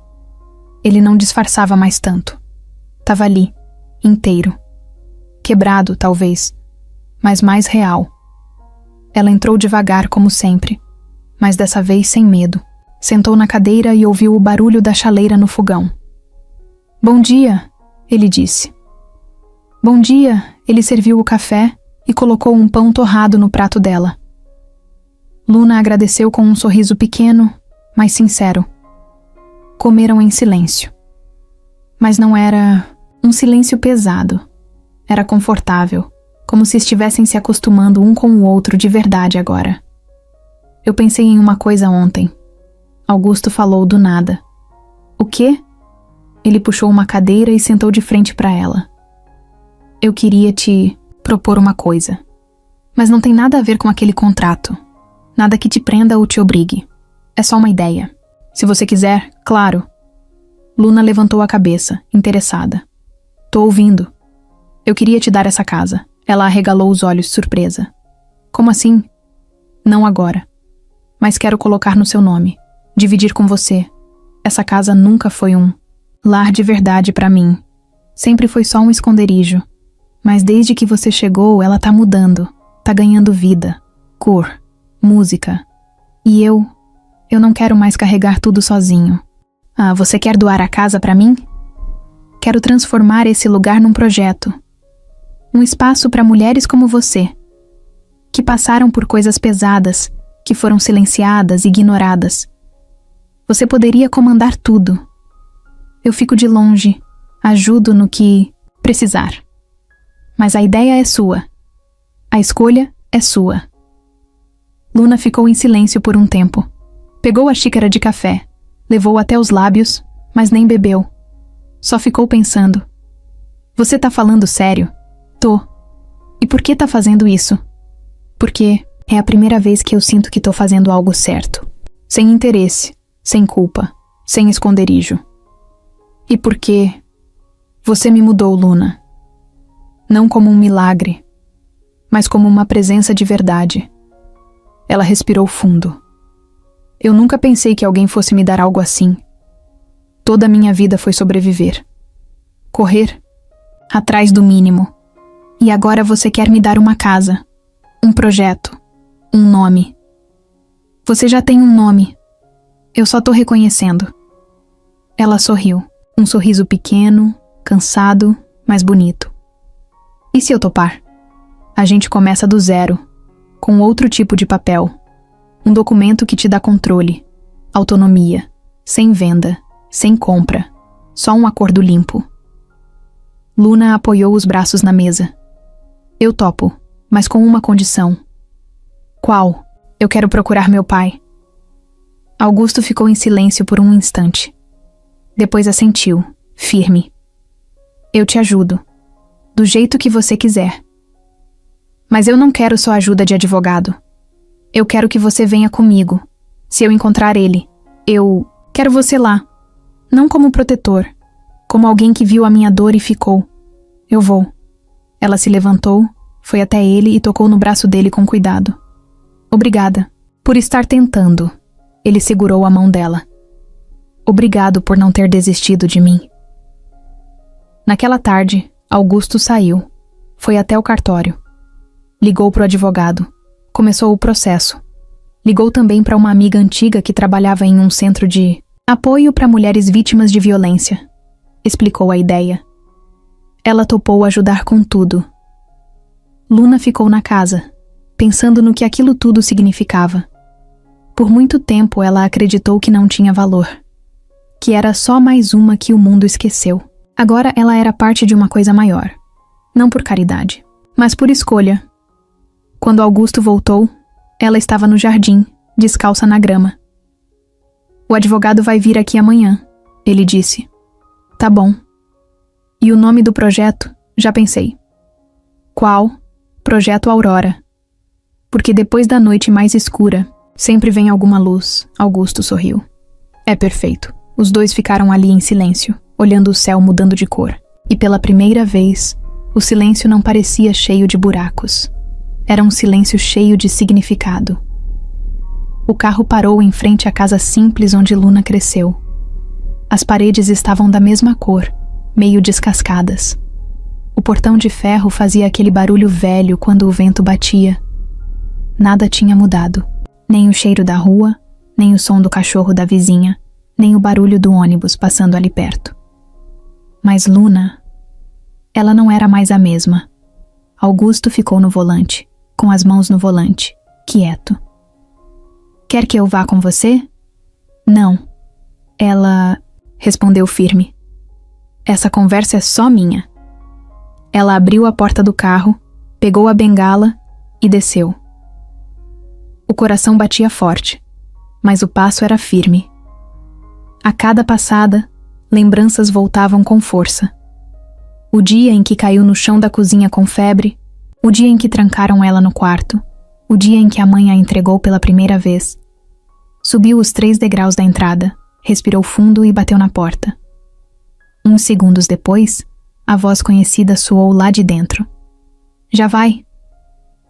Ele não disfarçava mais tanto. Tava ali, inteiro. Quebrado, talvez, mas mais real. Ela entrou devagar, como sempre, mas dessa vez sem medo. Sentou na cadeira e ouviu o barulho da chaleira no fogão. Bom dia, ele disse. Bom dia, ele serviu o café e colocou um pão torrado no prato dela. Luna agradeceu com um sorriso pequeno, mas sincero. Comeram em silêncio. Mas não era um silêncio pesado. Era confortável, como se estivessem se acostumando um com o outro de verdade agora. Eu pensei em uma coisa ontem. Augusto falou do nada. O quê? Ele puxou uma cadeira e sentou de frente para ela. Eu queria te propor uma coisa. Mas não tem nada a ver com aquele contrato. Nada que te prenda ou te obrigue. É só uma ideia. Se você quiser, claro. Luna levantou a cabeça, interessada. Tô ouvindo. Eu queria te dar essa casa. Ela arregalou os olhos, surpresa. Como assim? Não agora. Mas quero colocar no seu nome. Dividir com você. Essa casa nunca foi um lar de verdade pra mim. Sempre foi só um esconderijo. Mas desde que você chegou, ela tá mudando. Tá ganhando vida, cor, música. E eu não quero mais carregar tudo sozinho. Ah, você quer doar a casa pra mim? Quero transformar esse lugar num projeto. Um espaço para mulheres como você, que passaram por coisas pesadas, que foram silenciadas e ignoradas. Você poderia comandar tudo. Eu fico de longe, ajudo no que precisar. Mas a ideia é sua. A escolha é sua. Luna ficou em silêncio por um tempo. Pegou a xícara de café, levou até os lábios, mas nem bebeu. Só ficou pensando. Você tá falando sério? Tô. E por que tá fazendo isso? Porque é a primeira vez que eu sinto que tô fazendo algo certo. Sem interesse, sem culpa, sem esconderijo. E porque você me mudou, Luna. Não como um milagre, mas como uma presença de verdade. Ela respirou fundo. Eu nunca pensei que alguém fosse me dar algo assim. Toda a minha vida foi sobreviver. Correr atrás do mínimo. E agora você quer me dar uma casa, um projeto, um nome. Você já tem um nome. Eu só tô reconhecendo. Ela sorriu. Um sorriso pequeno, cansado, mas bonito. E se eu topar? A gente começa do zero, com outro tipo de papel. Um documento que te dá controle, autonomia, sem venda, sem compra, só um acordo limpo. Luna apoiou os braços na mesa. Eu topo, mas com uma condição. Qual? Eu quero procurar meu pai. Augusto ficou em silêncio por um instante. Depois assentiu, firme. Eu te ajudo, do jeito que você quiser. Mas eu não quero só ajuda de advogado. Eu quero que você venha comigo. Se eu encontrar ele, eu quero você lá. Não como protetor, como alguém que viu a minha dor e ficou. Eu vou. Ela se levantou, foi até ele e tocou no braço dele com cuidado. Obrigada por estar tentando. Ele segurou a mão dela. Obrigado por não ter desistido de mim. Naquela tarde, Augusto saiu. Foi até o cartório. Ligou pro advogado. Começou o processo. Ligou também para uma amiga antiga que trabalhava em um centro de apoio para mulheres vítimas de violência. Explicou a ideia. Ela topou ajudar com tudo. Luna ficou na casa, pensando no que aquilo tudo significava. Por muito tempo ela acreditou que não tinha valor. Que era só mais uma que o mundo esqueceu. Agora ela era parte de uma coisa maior. Não por caridade, mas por escolha. Quando Augusto voltou, ela estava no jardim, descalça na grama. O advogado vai vir aqui amanhã, ele disse. Tá bom. E o nome do projeto? Já pensei. Qual? Projeto Aurora. Porque depois da noite mais escura, sempre vem alguma luz. Augusto sorriu. É perfeito. Os dois ficaram ali em silêncio, olhando o céu mudando de cor. E pela primeira vez, o silêncio não parecia cheio de buracos. Era um silêncio cheio de significado. O carro parou em frente à casa simples onde Luna cresceu. As paredes estavam da mesma cor, meio descascadas. O portão de ferro fazia aquele barulho velho quando o vento batia. Nada tinha mudado. Nem o cheiro da rua, nem o som do cachorro da vizinha, nem o barulho do ônibus passando ali perto. Mas Luna, ela não era mais a mesma. Augusto ficou no volante, com as mãos no volante, quieto. Quer que eu vá com você? Não. Ela respondeu firme. Essa conversa é só minha. Ela abriu a porta do carro, pegou a bengala e desceu. O coração batia forte, mas o passo era firme. A cada passada, lembranças voltavam com força. O dia em que caiu no chão da cozinha com febre, o dia em que trancaram ela no quarto, o dia em que a mãe a entregou pela primeira vez. Subiu os 3 degraus da entrada, respirou fundo e bateu na porta. Uns segundos depois, a voz conhecida soou lá de dentro. Já vai.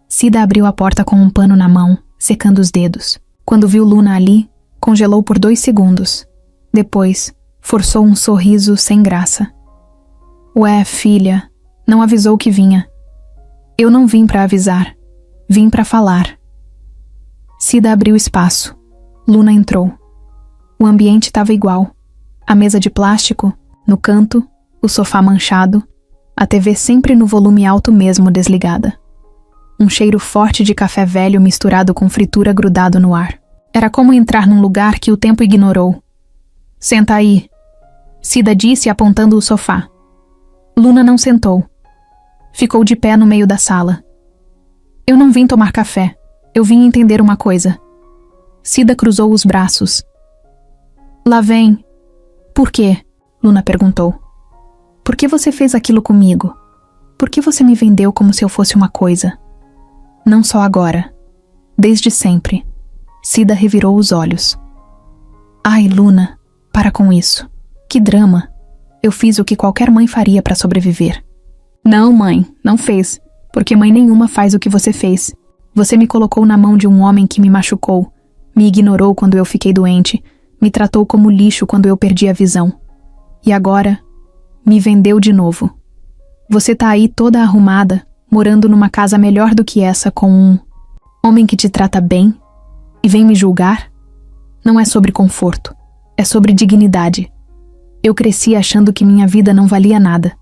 Cida abriu a porta com um pano na mão, secando os dedos. Quando viu Luna ali, congelou por 2 segundos. Depois, forçou um sorriso sem graça. Ué, filha, não avisou que vinha. Eu não vim pra avisar. Vim pra falar. Cida abriu espaço. Luna entrou. O ambiente estava igual. A mesa de plástico, no canto, o sofá manchado, a TV sempre no volume alto mesmo desligada. Um cheiro forte de café velho misturado com fritura grudado no ar. Era como entrar num lugar que o tempo ignorou. Senta aí, Cida disse apontando o sofá. Luna não sentou. Ficou de pé no meio da sala. Eu não vim tomar café. Eu vim entender uma coisa. Cida cruzou os braços. Lá vem. Por quê? Luna perguntou. Por que você fez aquilo comigo? Por que você me vendeu como se eu fosse uma coisa? Não só agora. Desde sempre. Cida revirou os olhos. Ai, Luna, para com isso. Que drama. Eu fiz o que qualquer mãe faria para sobreviver. Não, mãe, não fez. Porque mãe nenhuma faz o que você fez. Você me colocou na mão de um homem que me machucou, me ignorou quando eu fiquei doente, me tratou como lixo quando eu perdi a visão. E agora, me vendeu de novo. Você tá aí toda arrumada, morando numa casa melhor do que essa com um homem que te trata bem e vem me julgar? Não é sobre conforto, é sobre dignidade. Eu cresci achando que minha vida não valia nada,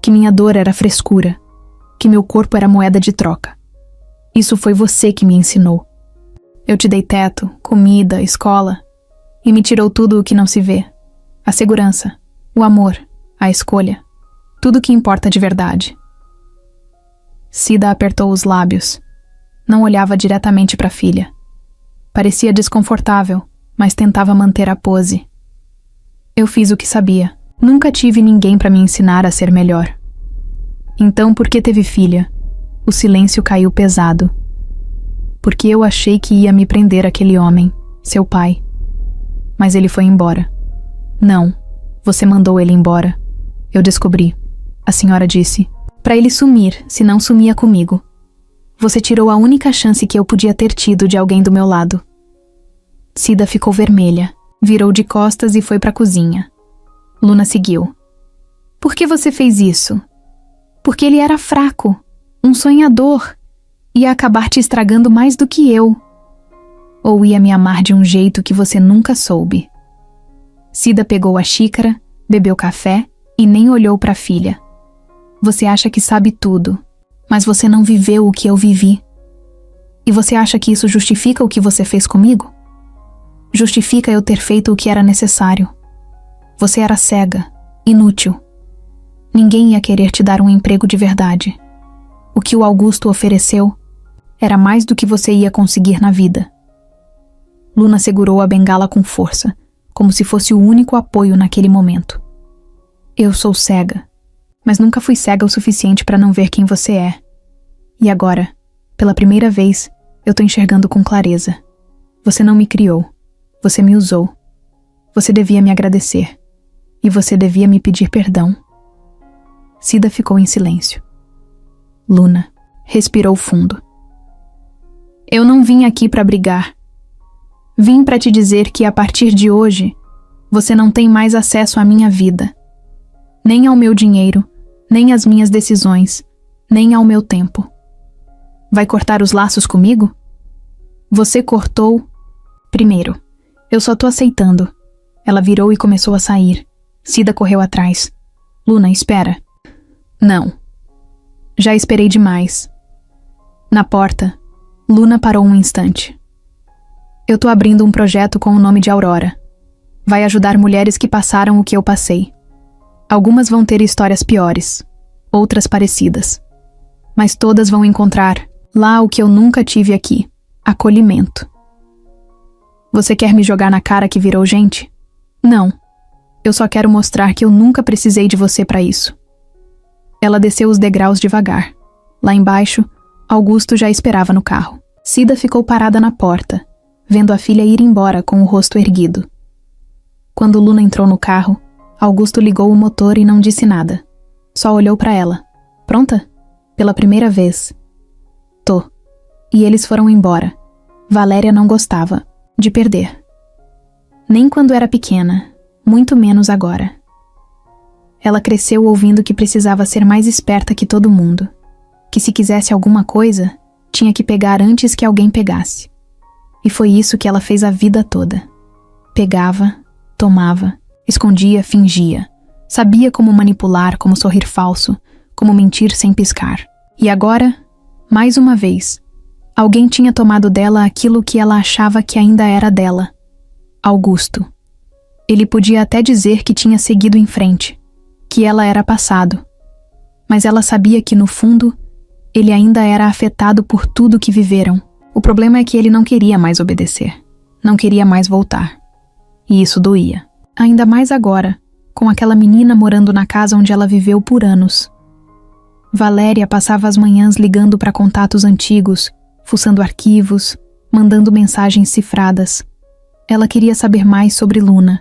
que minha dor era frescura, que meu corpo era moeda de troca. Isso foi você que me ensinou. Eu te dei teto, comida, escola, e me tirou tudo o que não se vê. A segurança, o amor, a escolha, tudo que importa de verdade. Cida apertou os lábios. Não olhava diretamente para a filha. Parecia desconfortável, mas tentava manter a pose. Eu fiz o que sabia. Nunca tive ninguém para me ensinar a ser melhor. Então, por que teve filha? O silêncio caiu pesado. Porque eu achei que ia me prender aquele homem, seu pai. Mas ele foi embora. Não, você mandou ele embora. Eu descobri. A senhora disse. Para ele sumir, se não sumia comigo. Você tirou a única chance que eu podia ter tido de alguém do meu lado. Cida ficou vermelha, virou de costas e foi para a cozinha. Luna seguiu. Por que você fez isso? Porque ele era fraco, um sonhador. Ia acabar te estragando mais do que eu. Ou ia me amar de um jeito que você nunca soube. Cida pegou a xícara, bebeu café e nem olhou para a filha. Você acha que sabe tudo, mas você não viveu o que eu vivi. E você acha que isso justifica o que você fez comigo? Justifica eu ter feito o que era necessário. Você era cega, inútil. Ninguém ia querer te dar um emprego de verdade. O que o Augusto ofereceu era mais do que você ia conseguir na vida. Luna segurou a bengala com força, como se fosse o único apoio naquele momento. Eu sou cega, mas nunca fui cega o suficiente para não ver quem você é. E agora, pela primeira vez, eu tô enxergando com clareza. Você não me criou. Você me usou. Você devia me agradecer. E você devia me pedir perdão. Cida ficou em silêncio. Luna respirou fundo. Eu não vim aqui para brigar. Vim para te dizer que a partir de hoje, você não tem mais acesso à minha vida. Nem ao meu dinheiro, nem às minhas decisões, nem ao meu tempo. Vai cortar os laços comigo? Você cortou primeiro. Eu só tô aceitando. Ela virou e começou a sair. Cida correu atrás. Luna, espera. Não. Já esperei demais. Na porta, Luna parou um instante. Eu tô abrindo um projeto com o nome de Aurora. Vai ajudar mulheres que passaram o que eu passei. Algumas vão ter histórias piores, outras parecidas. Mas todas vão encontrar lá o que eu nunca tive aqui: acolhimento. Você quer me jogar na cara que virou gente? Não. Eu só quero mostrar que eu nunca precisei de você para isso. Ela desceu os degraus devagar. Lá embaixo, Augusto já esperava no carro. Cida ficou parada na porta, vendo a filha ir embora com o rosto erguido. Quando Luna entrou no carro, Augusto ligou o motor e não disse nada. Só olhou para ela. Pronta? Pela primeira vez. Tô. E eles foram embora. Valéria não gostava de perder. Nem quando era pequena, muito menos agora. Ela cresceu ouvindo que precisava ser mais esperta que todo mundo. Que se quisesse alguma coisa, tinha que pegar antes que alguém pegasse. E foi isso que ela fez a vida toda. Pegava, tomava, escondia, fingia. Sabia como manipular, como sorrir falso, como mentir sem piscar. E agora, mais uma vez, alguém tinha tomado dela aquilo que ela achava que ainda era dela. Augusto. Ele podia até dizer que tinha seguido em frente, que ela era passado. Mas ela sabia que, no fundo, ele ainda era afetado por tudo que viveram. O problema é que ele não queria mais obedecer. Não queria mais voltar. E isso doía. Ainda mais agora, com aquela menina morando na casa onde ela viveu por anos. Valéria passava as manhãs ligando para contatos antigos, fuçando arquivos, mandando mensagens cifradas. Ela queria saber mais sobre Luna.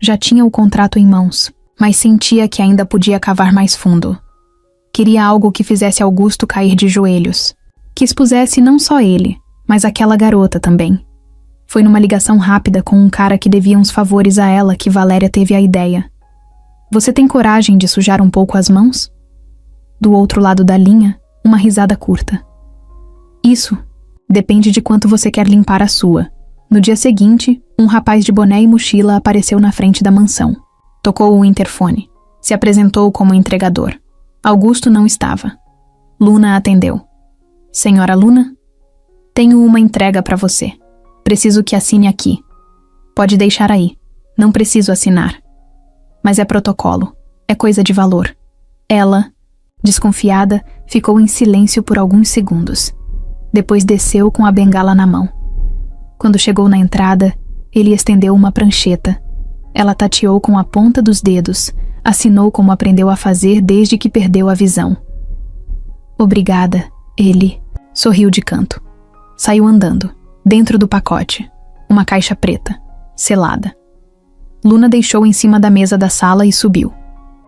Já tinha o contrato em mãos, mas sentia que ainda podia cavar mais fundo. Queria algo que fizesse Augusto cair de joelhos. Que expusesse não só ele, mas aquela garota também. Foi numa ligação rápida com um cara que devia uns favores a ela que Valéria teve a ideia. Você tem coragem de sujar um pouco as mãos? Do outro lado da linha, uma risada curta. Isso depende de quanto você quer limpar a sua. No dia seguinte, um rapaz de boné e mochila apareceu na frente da mansão. Tocou o interfone. Se apresentou como entregador. Augusto não estava. Luna atendeu. Senhora Luna? Tenho uma entrega para você. Preciso que assine aqui. Pode deixar aí. Não preciso assinar. Mas é protocolo. É coisa de valor. Ela, desconfiada, ficou em silêncio por alguns segundos. Depois desceu com a bengala na mão. Quando chegou na entrada, ele estendeu uma prancheta. Ela tateou com a ponta dos dedos, assinou como aprendeu a fazer desde que perdeu a visão. Obrigada, ele sorriu de canto. Saiu andando, dentro do pacote, uma caixa preta, selada. Luna deixou em cima da mesa da sala e subiu.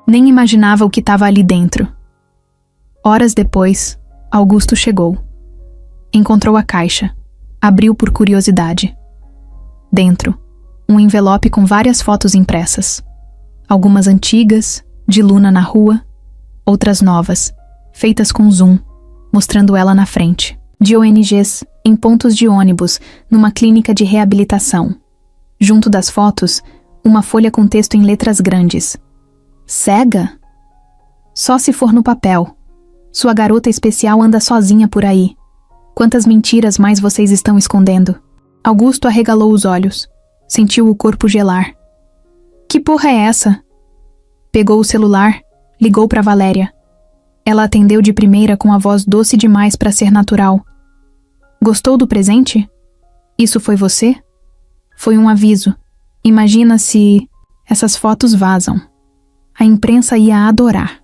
Nem imaginava o que estava ali dentro. Horas depois, Augusto chegou. Encontrou a caixa. Abriu por curiosidade. Dentro, um envelope com várias fotos impressas. Algumas antigas, de Luna na rua, outras novas, feitas com zoom, mostrando ela na frente. De ONGs, em pontos de ônibus, numa clínica de reabilitação. Junto das fotos, uma folha com texto em letras grandes. Cega? Só se for no papel. Sua garota especial anda sozinha por aí. Quantas mentiras mais vocês estão escondendo? Augusto arregalou os olhos. Sentiu o corpo gelar. Que porra é essa? Pegou o celular, ligou para Valéria. Ela atendeu de primeira com a voz doce demais para ser natural. Gostou do presente? Isso foi você? Foi um aviso. Imagina se essas fotos vazam. A imprensa ia adorar.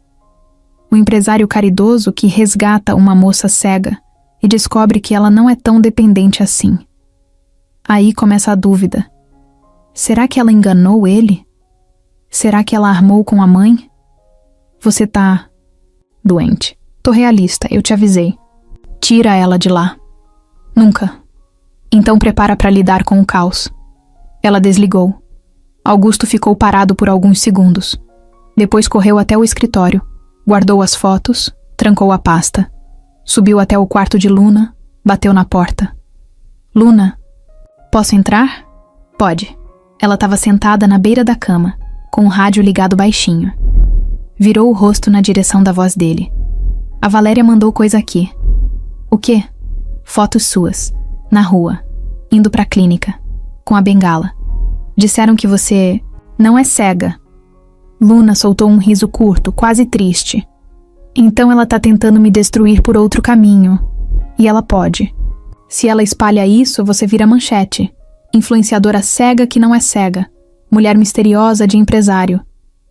O empresário caridoso que resgata uma moça cega e descobre que ela não é tão dependente assim. Aí começa a dúvida. Será que ela enganou ele? Será que ela armou com a mãe? Você tá doente. Tô realista, eu te avisei. Tira ela de lá. Nunca. Então prepara para lidar com o caos. Ela desligou. Augusto ficou parado por alguns segundos. Depois correu até o escritório, guardou as fotos, trancou a pasta. Subiu até o quarto de Luna, bateu na porta. Luna, posso entrar? Pode. Ela estava sentada na beira da cama, com o rádio ligado baixinho. Virou o rosto na direção da voz dele. A Valéria mandou coisa aqui. O quê? Fotos suas, na rua, indo pra clínica, com a bengala. Disseram que você não é cega. Luna soltou um riso curto, quase triste. Então ela tá tentando me destruir por outro caminho. E ela pode. Se ela espalha isso, você vira manchete. Influenciadora cega que não é cega. Mulher misteriosa de empresário.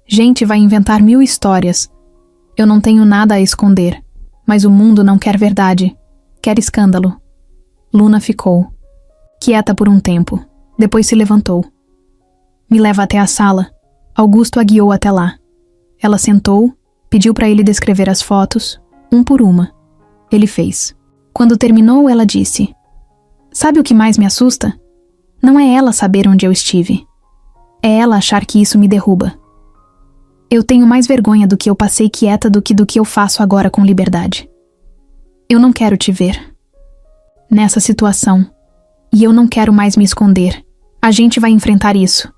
Gente vai inventar 1000 histórias. Eu não tenho nada a esconder. Mas o mundo não quer verdade. Quer escândalo. Luna ficou quieta por um tempo. Depois se levantou. Me leva até a sala. Augusto a guiou até lá. Ela sentou, pediu para ele descrever as fotos, um por uma. Ele fez. Quando terminou, ela disse: "Sabe o que mais me assusta? Não é ela saber onde eu estive. É ela achar que isso me derruba. Eu tenho mais vergonha do que eu passei quieta do que eu faço agora com liberdade. Eu não quero te ver nessa situação. E eu não quero mais me esconder. A gente vai enfrentar isso."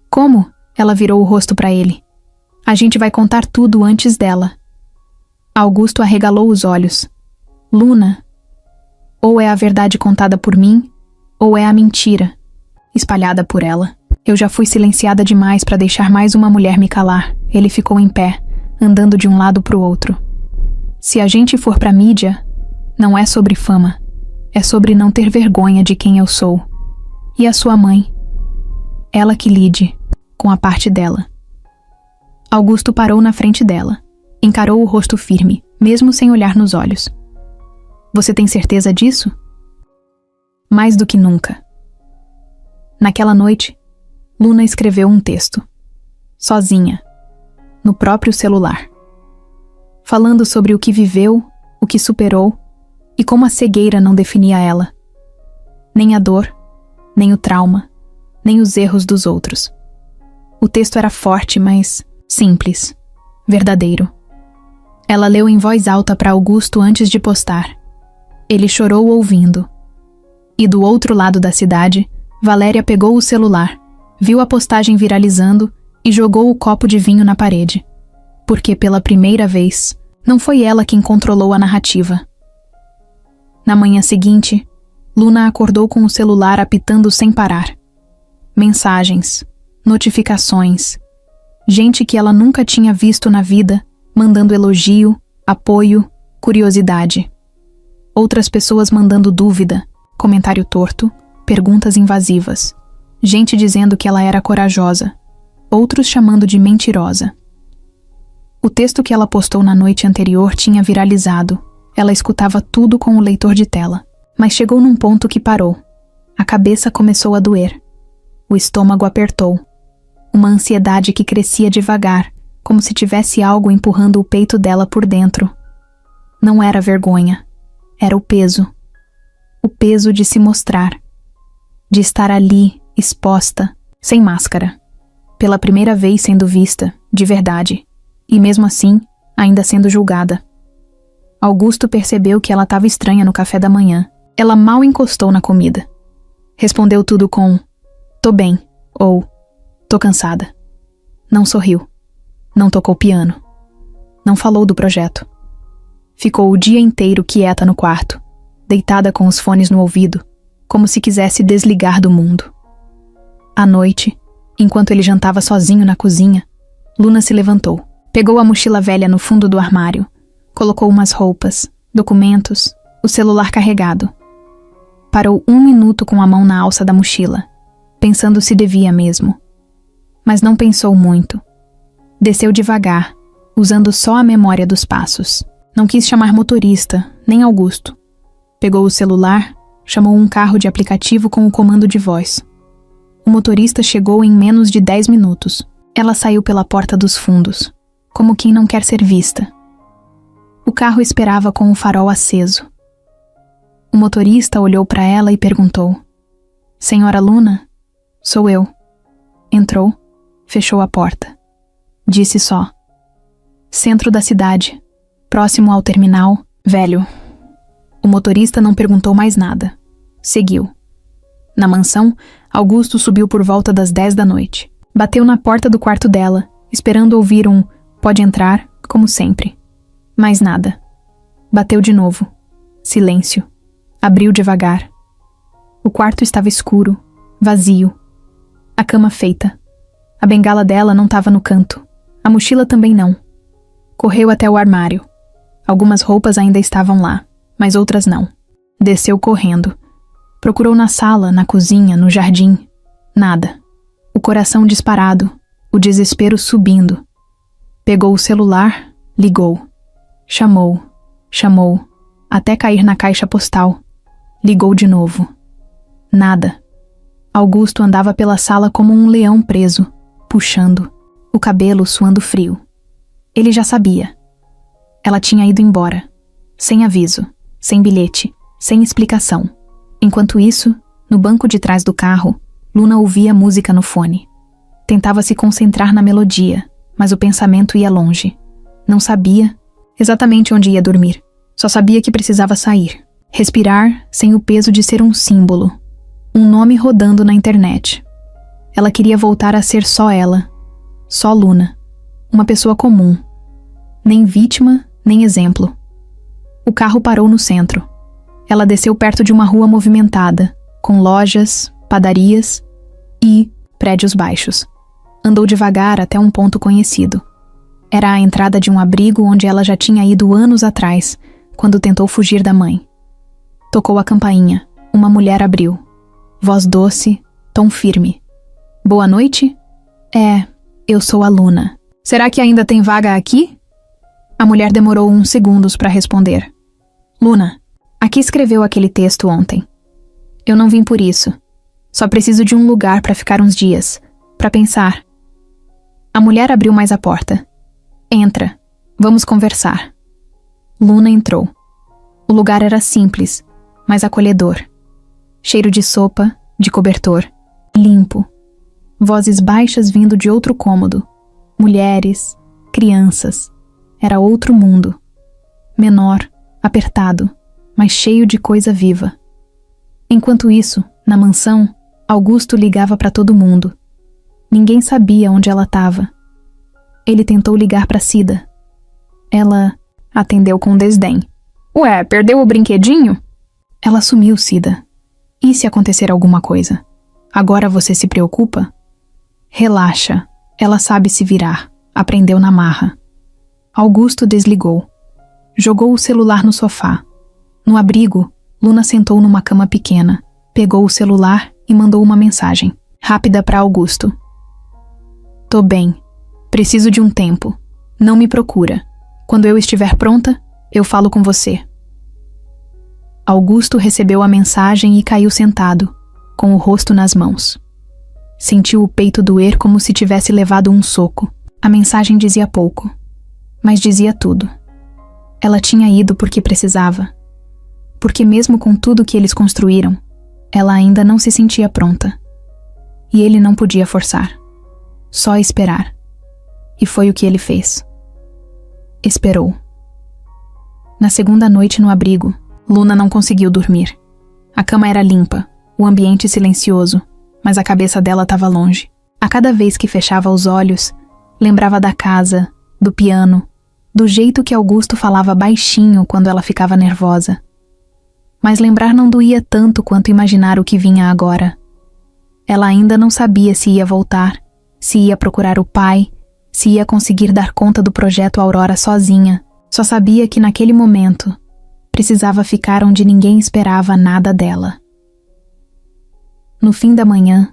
"Como?" Ela virou o rosto para ele. "A gente vai contar tudo antes dela." Augusto arregalou os olhos. "Luna, ou é a verdade contada por mim, ou é a mentira espalhada por ela. Eu já fui silenciada demais para deixar mais uma mulher me calar." Ele ficou em pé, andando de um lado pro outro. "Se a gente for pra mídia, não é sobre fama. É sobre não ter vergonha de quem eu sou. E a sua mãe? Ela que lide com a parte dela." Augusto parou na frente dela. Encarou o rosto firme, mesmo sem olhar nos olhos. "Você tem certeza disso?" "Mais do que nunca." Naquela noite, Luna escreveu um texto. Sozinha. No próprio celular. Falando sobre o que viveu, o que superou e como a cegueira não definia ela. Nem a dor, nem o trauma, nem os erros dos outros. O texto era forte, mas simples, verdadeiro. Ela leu em voz alta para Augusto antes de postar. Ele chorou ouvindo. E do outro lado da cidade, Valéria pegou o celular, viu a postagem viralizando e jogou o copo de vinho na parede. Porque pela primeira vez, não foi ela quem controlou a narrativa. Na manhã seguinte, Luna acordou com o celular apitando sem parar. Mensagens, notificações, gente que ela nunca tinha visto na vida, mandando elogio, apoio, curiosidade. Outras pessoas mandando dúvida, comentário torto, perguntas invasivas. Gente dizendo que ela era corajosa, outros chamando de mentirosa. O texto que ela postou na noite anterior tinha viralizado. Ela escutava tudo com o leitor de tela, mas chegou num ponto que parou. A cabeça começou a doer. O estômago apertou. Uma ansiedade que crescia devagar, como se tivesse algo empurrando o peito dela por dentro. Não era vergonha. Era o peso. O peso de se mostrar. De estar ali, exposta, sem máscara. Pela primeira vez sendo vista, de verdade. E mesmo assim, ainda sendo julgada. Augusto percebeu que ela estava estranha no café da manhã. Ela mal encostou na comida. Respondeu tudo com "tô bem" ou "tô cansada". Não sorriu. Não tocou piano. Não falou do projeto. Ficou o dia inteiro quieta no quarto, deitada com os fones no ouvido, como se quisesse desligar do mundo. À noite, enquanto ele jantava sozinho na cozinha, Luna se levantou. Pegou a mochila velha no fundo do armário. Colocou umas roupas, documentos, o celular carregado. Parou 1 minuto com a mão na alça da mochila, pensando se devia mesmo. Mas não pensou muito. Desceu devagar, usando só a memória dos passos. Não quis chamar motorista, nem Augusto. Pegou o celular, chamou um carro de aplicativo com o comando de voz. O motorista chegou em menos de 10 minutos. Ela saiu pela porta dos fundos, como quem não quer ser vista. O carro esperava com o farol aceso. O motorista olhou para ela e perguntou: "Senhora Luna?" "Sou eu." Entrou, fechou a porta. Disse só: "Centro da cidade, próximo ao terminal, velho." O motorista não perguntou mais nada. Seguiu. Na mansão, Augusto subiu por volta das 10 da noite. Bateu na porta do quarto dela, esperando ouvir um "pode entrar", como sempre. Mais nada. Bateu de novo. Silêncio. Abriu devagar. O quarto estava escuro, vazio. A cama feita. A bengala dela não estava no canto. A mochila também não. Correu até o armário. Algumas roupas ainda estavam lá, mas outras não. Desceu correndo. Procurou na sala, na cozinha, no jardim. Nada. O coração disparado, o desespero subindo. Pegou o celular, ligou. Chamou, até cair na caixa postal. Ligou de novo. Nada. Augusto andava pela sala como um leão preso, puxando, o cabelo suando frio. Ele já sabia. Ela tinha ido embora, sem aviso, sem bilhete, sem explicação. Enquanto isso, no banco de trás do carro, Luna ouvia música no fone. Tentava se concentrar na melodia, mas o pensamento ia longe. Não sabia exatamente onde ia dormir. Só sabia que precisava sair. Respirar sem o peso de ser um símbolo. Um nome rodando na internet. Ela queria voltar a ser só ela. Só Luna. Uma pessoa comum. Nem vítima, nem exemplo. O carro parou no centro. Ela desceu perto de uma rua movimentada, com lojas, padarias e prédios baixos. Andou devagar até um ponto conhecido. Era a entrada de um abrigo onde ela já tinha ido anos atrás, quando tentou fugir da mãe. Tocou a campainha. Uma mulher abriu. Voz doce, tom firme. Boa noite? Eu sou a Luna. Será que ainda tem vaga aqui? A mulher demorou uns segundos para responder. Luna, aqui escreveu aquele texto ontem. Eu não vim por isso. Só preciso de um lugar para ficar uns dias, para pensar. A mulher abriu mais a porta. Entra. Vamos conversar. Luna entrou. O lugar era simples, mas acolhedor. Cheiro de sopa, de cobertor, limpo. Vozes baixas vindo de outro cômodo. Mulheres, crianças. Era outro mundo. Menor, apertado, mas cheio de coisa viva. Enquanto isso, na mansão, Augusto ligava para todo mundo. Ninguém sabia onde ela estava. Ele tentou ligar para Cida. Ela atendeu com desdém. Ué, perdeu o brinquedinho? Ela sumiu, Cida. E se acontecer alguma coisa? Agora você se preocupa? Relaxa, ela sabe se virar. Aprendeu na marra. Augusto desligou. Jogou o celular no sofá. No abrigo, Luna sentou numa cama pequena, pegou o celular e mandou uma mensagem, rápida para Augusto. Tô bem. Preciso de um tempo. Não me procura. Quando eu estiver pronta, eu falo com você. Augusto recebeu a mensagem e caiu sentado, com o rosto nas mãos. Sentiu o peito doer como se tivesse levado um soco. A mensagem dizia pouco, mas dizia tudo. Ela tinha ido porque precisava. Porque mesmo com tudo que eles construíram, ela ainda não se sentia pronta. E ele não podia forçar. Só esperar. E foi o que ele fez. Esperou. Na segunda noite no abrigo, Luna não conseguiu dormir. A cama era limpa, o ambiente silencioso, mas a cabeça dela estava longe. A cada vez que fechava os olhos, lembrava da casa, do piano, do jeito que Augusto falava baixinho quando ela ficava nervosa. Mas lembrar não doía tanto quanto imaginar o que vinha agora. Ela ainda não sabia se ia voltar, se ia procurar o pai, se ia conseguir dar conta do projeto Aurora sozinha. Só sabia que naquele momento precisava ficar onde ninguém esperava nada dela. No fim da manhã,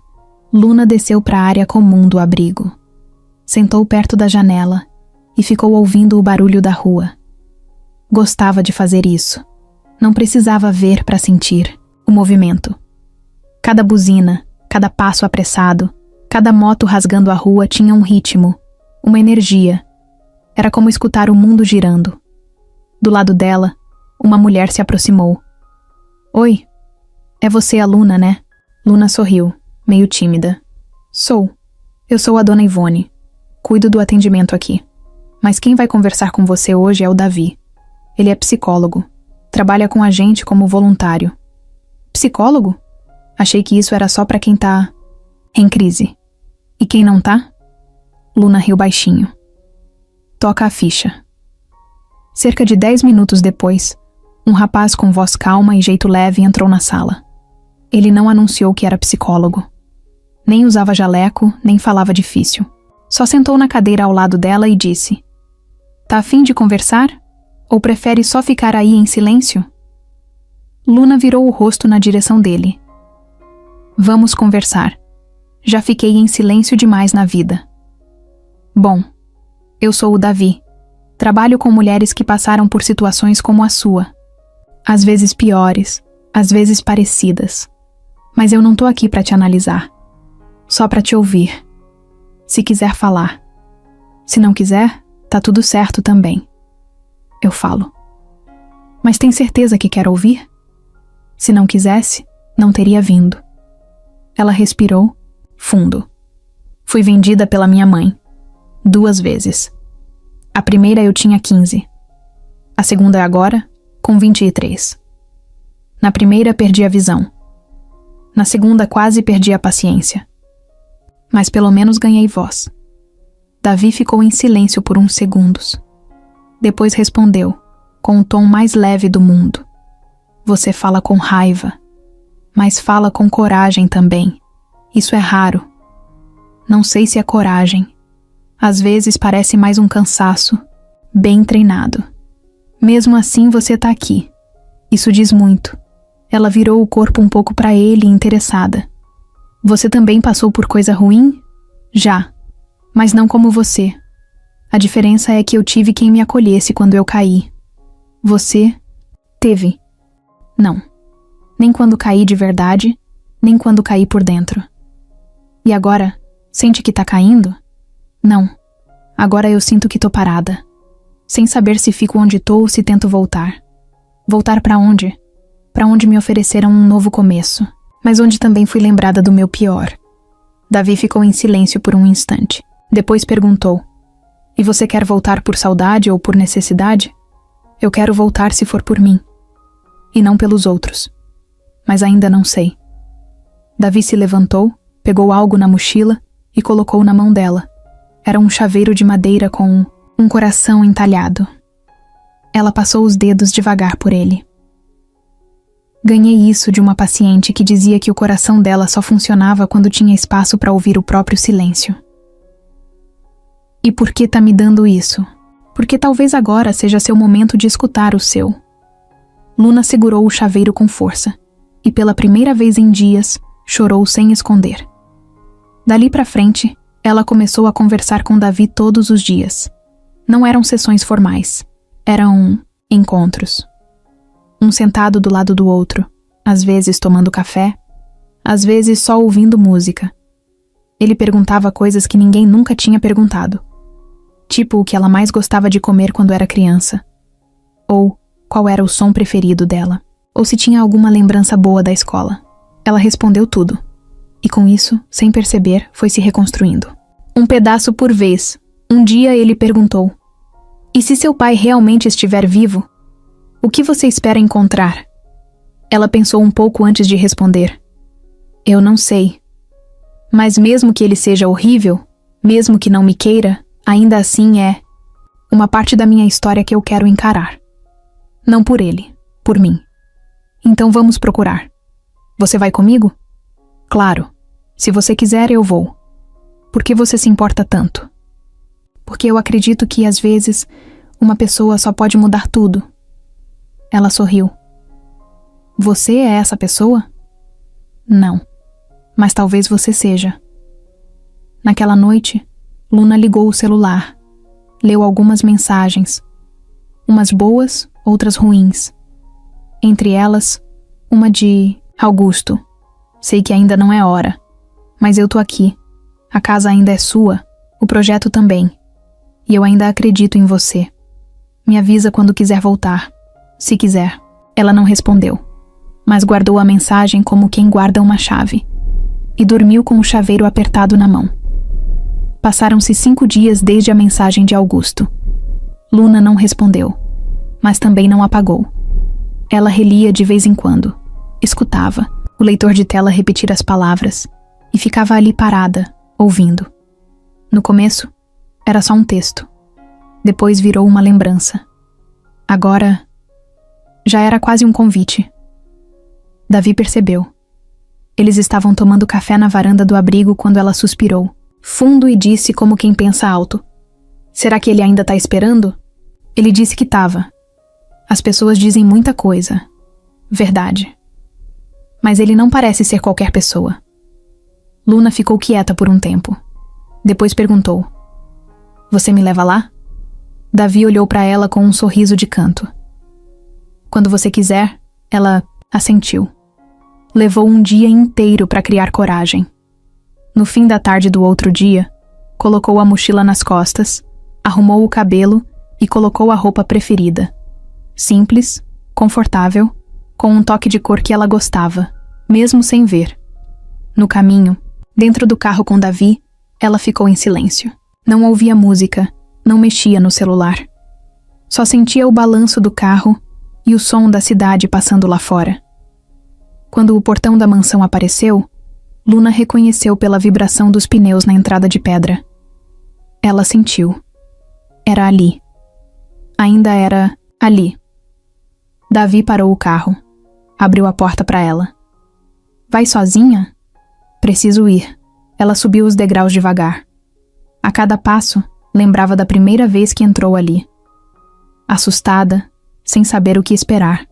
Luna desceu para a área comum do abrigo. Sentou perto da janela e ficou ouvindo o barulho da rua. Gostava de fazer isso. Não precisava ver para sentir o movimento. Cada buzina, cada passo apressado, cada moto rasgando a rua tinha um ritmo, uma energia. Era como escutar o mundo girando. Do lado dela, uma mulher se aproximou. Oi, é você a Luna, né? Luna sorriu, meio tímida. Sou. Eu sou a dona Ivone. Cuido do atendimento aqui. Mas quem vai conversar com você hoje é o Davi. Ele é psicólogo. Trabalha com a gente como voluntário. Psicólogo? Achei que isso era só pra quem tá em crise. E quem não tá? Luna riu baixinho. Toca a ficha. Cerca de 10 minutos depois, um rapaz com voz calma e jeito leve entrou na sala. Ele não anunciou que era psicólogo. Nem usava jaleco, nem falava difícil. Só sentou na cadeira ao lado dela e disse: Tá a fim de conversar? Ou prefere só ficar aí em silêncio? Luna virou o rosto na direção dele. Vamos conversar. Já fiquei em silêncio demais na vida. Bom, eu sou o Davi. Trabalho com mulheres que passaram por situações como a sua. Às vezes piores, às vezes parecidas. Mas eu não tô aqui pra te analisar. Só pra te ouvir. Se quiser falar. Se não quiser, tá tudo certo também. Eu falo. Mas tem certeza que quer ouvir? Se não quisesse, não teria vindo. Ela respirou fundo. Fui vendida pela minha mãe. 2 vezes. A primeira eu tinha 15. A segunda agora, com 23. Na primeira perdi a visão. Na segunda quase perdi a paciência. Mas pelo menos ganhei voz. Davi ficou em silêncio por uns segundos. Depois respondeu, com o tom mais leve do mundo. Você fala com raiva, mas fala com coragem também. Isso é raro. Não sei se é coragem. Às vezes parece mais um cansaço, bem treinado. Mesmo assim você tá aqui. Isso diz muito. Ela virou o corpo um pouco para ele, interessada. Você também passou por coisa ruim? Já. Mas não como você. A diferença é que eu tive quem me acolhesse quando eu caí. Você teve. Não. Nem quando caí de verdade, nem quando caí por dentro. E agora, sente que tá caindo? Não. Agora eu sinto que tô parada. Sem saber se fico onde tô ou se tento voltar. Voltar pra onde? Pra onde me ofereceram um novo começo, mas onde também fui lembrada do meu pior. Davi ficou em silêncio por um instante. Depois perguntou: E você quer voltar por saudade ou por necessidade? Eu quero voltar se for por mim. E não pelos outros. Mas ainda não sei. Davi se levantou, pegou algo na mochila e colocou na mão dela. Era um chaveiro de madeira com um coração entalhado. Ela passou os dedos devagar por ele. Ganhei isso de uma paciente que dizia que o coração dela só funcionava quando tinha espaço para ouvir o próprio silêncio. E por que tá me dando isso? Porque talvez agora seja seu momento de escutar o seu. Luna segurou o chaveiro com força e pela primeira vez em dias chorou sem esconder. Dali pra frente, ela começou a conversar com Davi todos os dias. Não eram sessões formais, eram encontros. Um sentado do lado do outro, às vezes tomando café, às vezes só ouvindo música. Ele perguntava coisas que ninguém nunca tinha perguntado. Tipo o que ela mais gostava de comer quando era criança. Ou qual era o som preferido dela. Ou se tinha alguma lembrança boa da escola. Ela respondeu tudo. E com isso, sem perceber, foi se reconstruindo. Um pedaço por vez. Um dia ele perguntou: E se seu pai realmente estiver vivo? O que você espera encontrar? Ela pensou um pouco antes de responder. Eu não sei. Mas mesmo que ele seja horrível, mesmo que não me queira, ainda assim é uma parte da minha história que eu quero encarar. Não por ele, por mim. Então vamos procurar. Você vai comigo? Claro. Se você quiser, eu vou. Por que você se importa tanto? Porque eu acredito que, às vezes, uma pessoa só pode mudar tudo. Ela sorriu. Você é essa pessoa? Não. Mas talvez você seja. Naquela noite, Luna ligou o celular. Leu algumas mensagens. Umas boas, outras ruins. Entre elas, uma de Augusto. Sei que ainda não é hora. Mas eu tô aqui. A casa ainda é sua. O projeto também. E eu ainda acredito em você. Me avisa quando quiser voltar. Se quiser. Ela não respondeu, mas guardou a mensagem como quem guarda uma chave. E dormiu com o chaveiro apertado na mão. Passaram-se 5 dias desde a mensagem de Augusto. Luna não respondeu, mas também não apagou. Ela relia de vez em quando. Escutava o leitor de tela repetir as palavras e ficava ali parada, ouvindo. No começo, era só um texto. Depois virou uma lembrança. Agora, já era quase um convite. Davi percebeu. Eles estavam tomando café na varanda do abrigo quando ela suspirou, fundo, e disse como quem pensa alto: Será que ele ainda tá esperando? Ele disse que tava. As pessoas dizem muita coisa. Verdade. Mas ele não parece ser qualquer pessoa. Luna ficou quieta por um tempo. Depois perguntou: Você me leva lá? Davi olhou para ela com um sorriso de canto. Quando você quiser, ela assentiu. Levou um dia inteiro para criar coragem. No fim da tarde do outro dia, Colocou a mochila nas costas, arrumou o cabelo e colocou a roupa preferida. Simples, confortável, com um toque de cor que ela gostava, mesmo sem ver. No caminho, dentro do carro com Davi, ela ficou em silêncio. Não ouvia música, não mexia no celular. Só sentia o balanço do carro e o som da cidade passando lá fora. Quando o portão da mansão apareceu, Luna reconheceu pela vibração dos pneus na entrada de pedra. Ela sentiu. Era ali. Ainda era ali. Davi parou o carro. Abriu a porta para ela. Vai sozinha? Preciso ir. Ela subiu os degraus devagar. A cada passo, lembrava da primeira vez que entrou ali. Assustada, sem saber o que esperar.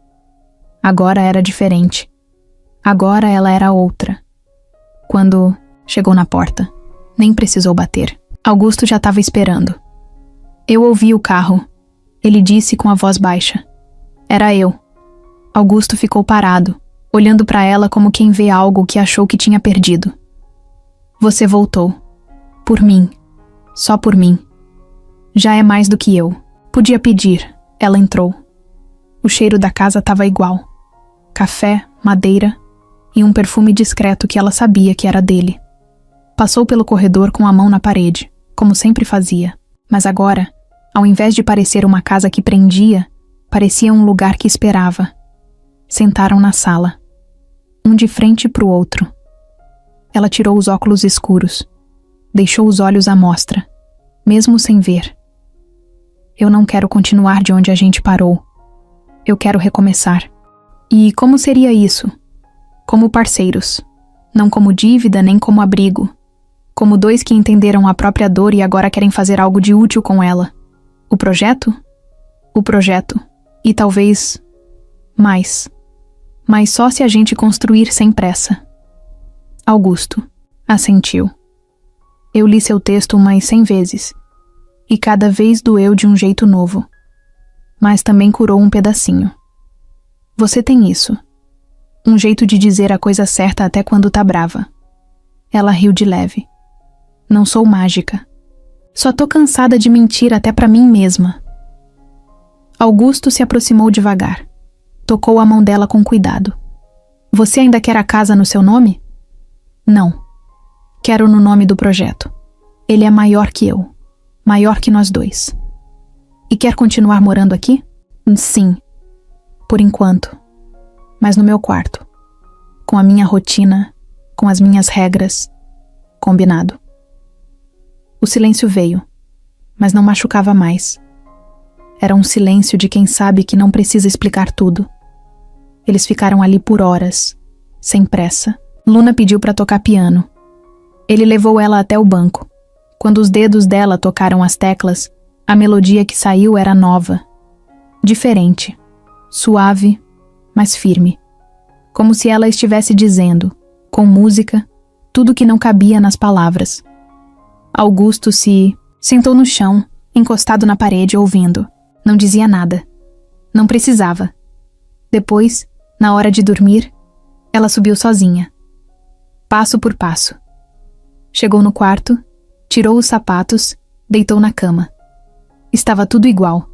Agora era diferente. Agora ela era outra. Quando chegou na porta, nem precisou bater. Augusto já estava esperando. Eu ouvi o carro. Ele disse com a voz baixa. Era eu. Augusto ficou parado, olhando para ela como quem vê algo que achou que tinha perdido. Você voltou. Por mim. Só por mim. Já é mais do que eu. Podia pedir. Ela entrou. O cheiro da casa estava igual. Café, madeira e um perfume discreto que ela sabia que era dele. Passou pelo corredor com a mão na parede, como sempre fazia. Mas agora, ao invés de parecer uma casa que prendia, parecia um lugar que esperava. Sentaram na sala, um de frente para o outro. Ela tirou os óculos escuros, deixou os olhos à mostra, mesmo sem ver. Eu não quero continuar de onde a gente parou. Eu quero recomeçar. E como seria isso? Como parceiros. Não como dívida nem como abrigo. Como dois que entenderam a própria dor e agora querem fazer algo de útil com ela. O projeto? O projeto. E talvez mais. Mas só se a gente construir sem pressa. Augusto assentiu. Eu li seu texto umas 100 vezes. E cada vez doeu de um jeito novo. Mas também curou um pedacinho. Você tem isso. Um jeito de dizer a coisa certa até quando tá brava. Ela riu de leve. Não sou mágica. Só tô cansada de mentir até pra mim mesma. Augusto se aproximou devagar. Tocou a mão dela com cuidado. Você ainda quer a casa no seu nome? Não. Quero no nome do projeto. Ele é maior que eu. Maior que nós dois. E quer continuar morando aqui? Sim. Por enquanto. Mas no meu quarto. Com a minha rotina, com as minhas regras. Combinado. O silêncio veio, mas não machucava mais. Era um silêncio de quem sabe que não precisa explicar tudo. Eles ficaram ali por horas, sem pressa. Luna pediu para tocar piano. Ele levou ela até o banco. Quando os dedos dela tocaram as teclas, a melodia que saiu era nova. Diferente. Suave, mas firme. Como se ela estivesse dizendo, com música, tudo que não cabia nas palavras. Augusto se sentou no chão, encostado na parede, ouvindo. Não dizia nada. Não precisava. Depois, na hora de dormir, ela subiu sozinha. Passo por passo. Chegou no quarto, tirou os sapatos, deitou na cama. Estava tudo igual,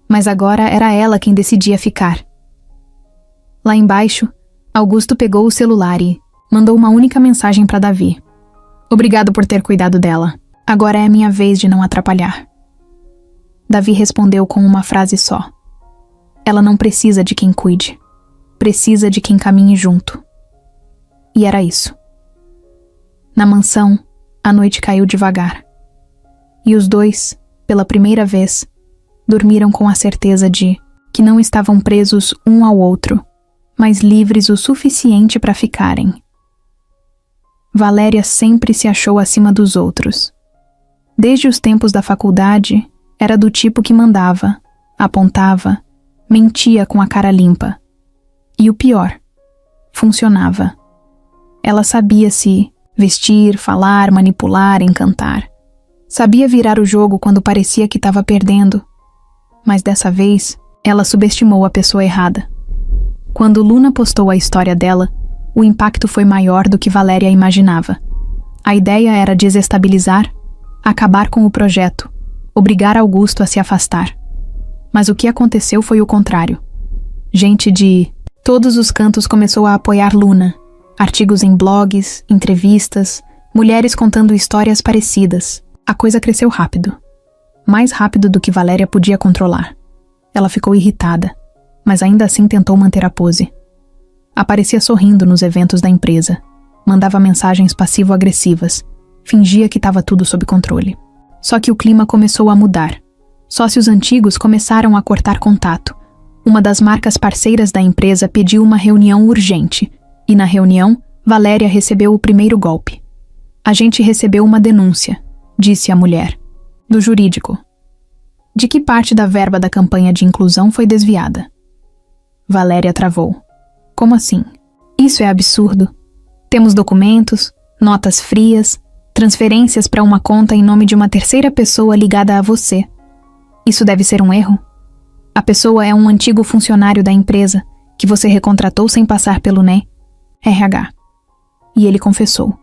mas agora era ela quem decidia ficar. Lá embaixo, Augusto pegou o celular e mandou uma única mensagem para Davi. Obrigado por ter cuidado dela. Agora é a minha vez de não atrapalhar. Davi respondeu com uma frase só. Ela não precisa de quem cuide. Precisa de quem caminhe junto. E era isso. Na mansão, a noite caiu devagar. E os dois, pela primeira vez, dormiram com a certeza de que não estavam presos um ao outro, mas livres o suficiente para ficarem. Valéria sempre se achou acima dos outros. Desde os tempos da faculdade, era do tipo que mandava, apontava, mentia com a cara limpa. E o pior, funcionava. Ela sabia se vestir, falar, manipular, encantar. Sabia virar o jogo quando parecia que estava perdendo. Mas dessa vez, ela subestimou a pessoa errada. Quando Luna postou a história dela, o impacto foi maior do que Valéria imaginava. A ideia era desestabilizar, acabar com o projeto, obrigar Augusto a se afastar. Mas o que aconteceu foi o contrário. Gente de todos os cantos começou a apoiar Luna. Artigos em blogs, entrevistas, mulheres contando histórias parecidas. A coisa cresceu rápido. Mais rápido do que Valéria podia controlar. Ela ficou irritada, mas ainda assim tentou manter a pose. Aparecia sorrindo nos eventos da empresa. Mandava mensagens passivo-agressivas. Fingia que estava tudo sob controle. Só que o clima começou a mudar. Sócios antigos começaram a cortar contato. Uma das marcas parceiras da empresa pediu uma reunião urgente. E na reunião, Valéria recebeu o primeiro golpe. A gente recebeu uma denúncia, disse a mulher. Do jurídico. De que parte da verba da campanha de inclusão foi desviada? Valéria travou. Como assim? Isso é absurdo. Temos documentos, notas frias, transferências para uma conta em nome de uma terceira pessoa ligada a você. Isso deve ser um erro? A pessoa é um antigo funcionário da empresa que você recontratou sem passar pelo NE, RH. E ele confessou.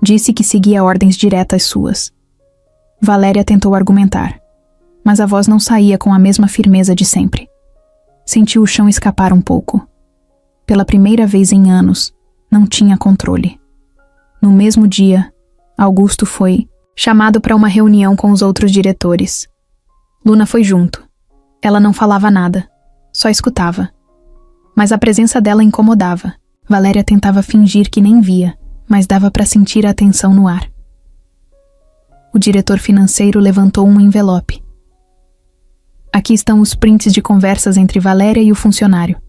Disse que seguia ordens diretas suas. Valéria tentou argumentar, mas a voz não saía com a mesma firmeza de sempre. Sentiu o chão escapar um pouco. Pela primeira vez em anos, não tinha controle. No mesmo dia, Augusto foi chamado para uma reunião com os outros diretores. Luna foi junto. Ela não falava nada, só escutava. Mas a presença dela incomodava. Valéria tentava fingir que nem via, mas dava para sentir a tensão no ar. O diretor financeiro levantou um envelope. Aqui estão os prints de conversas entre Valéria e o funcionário.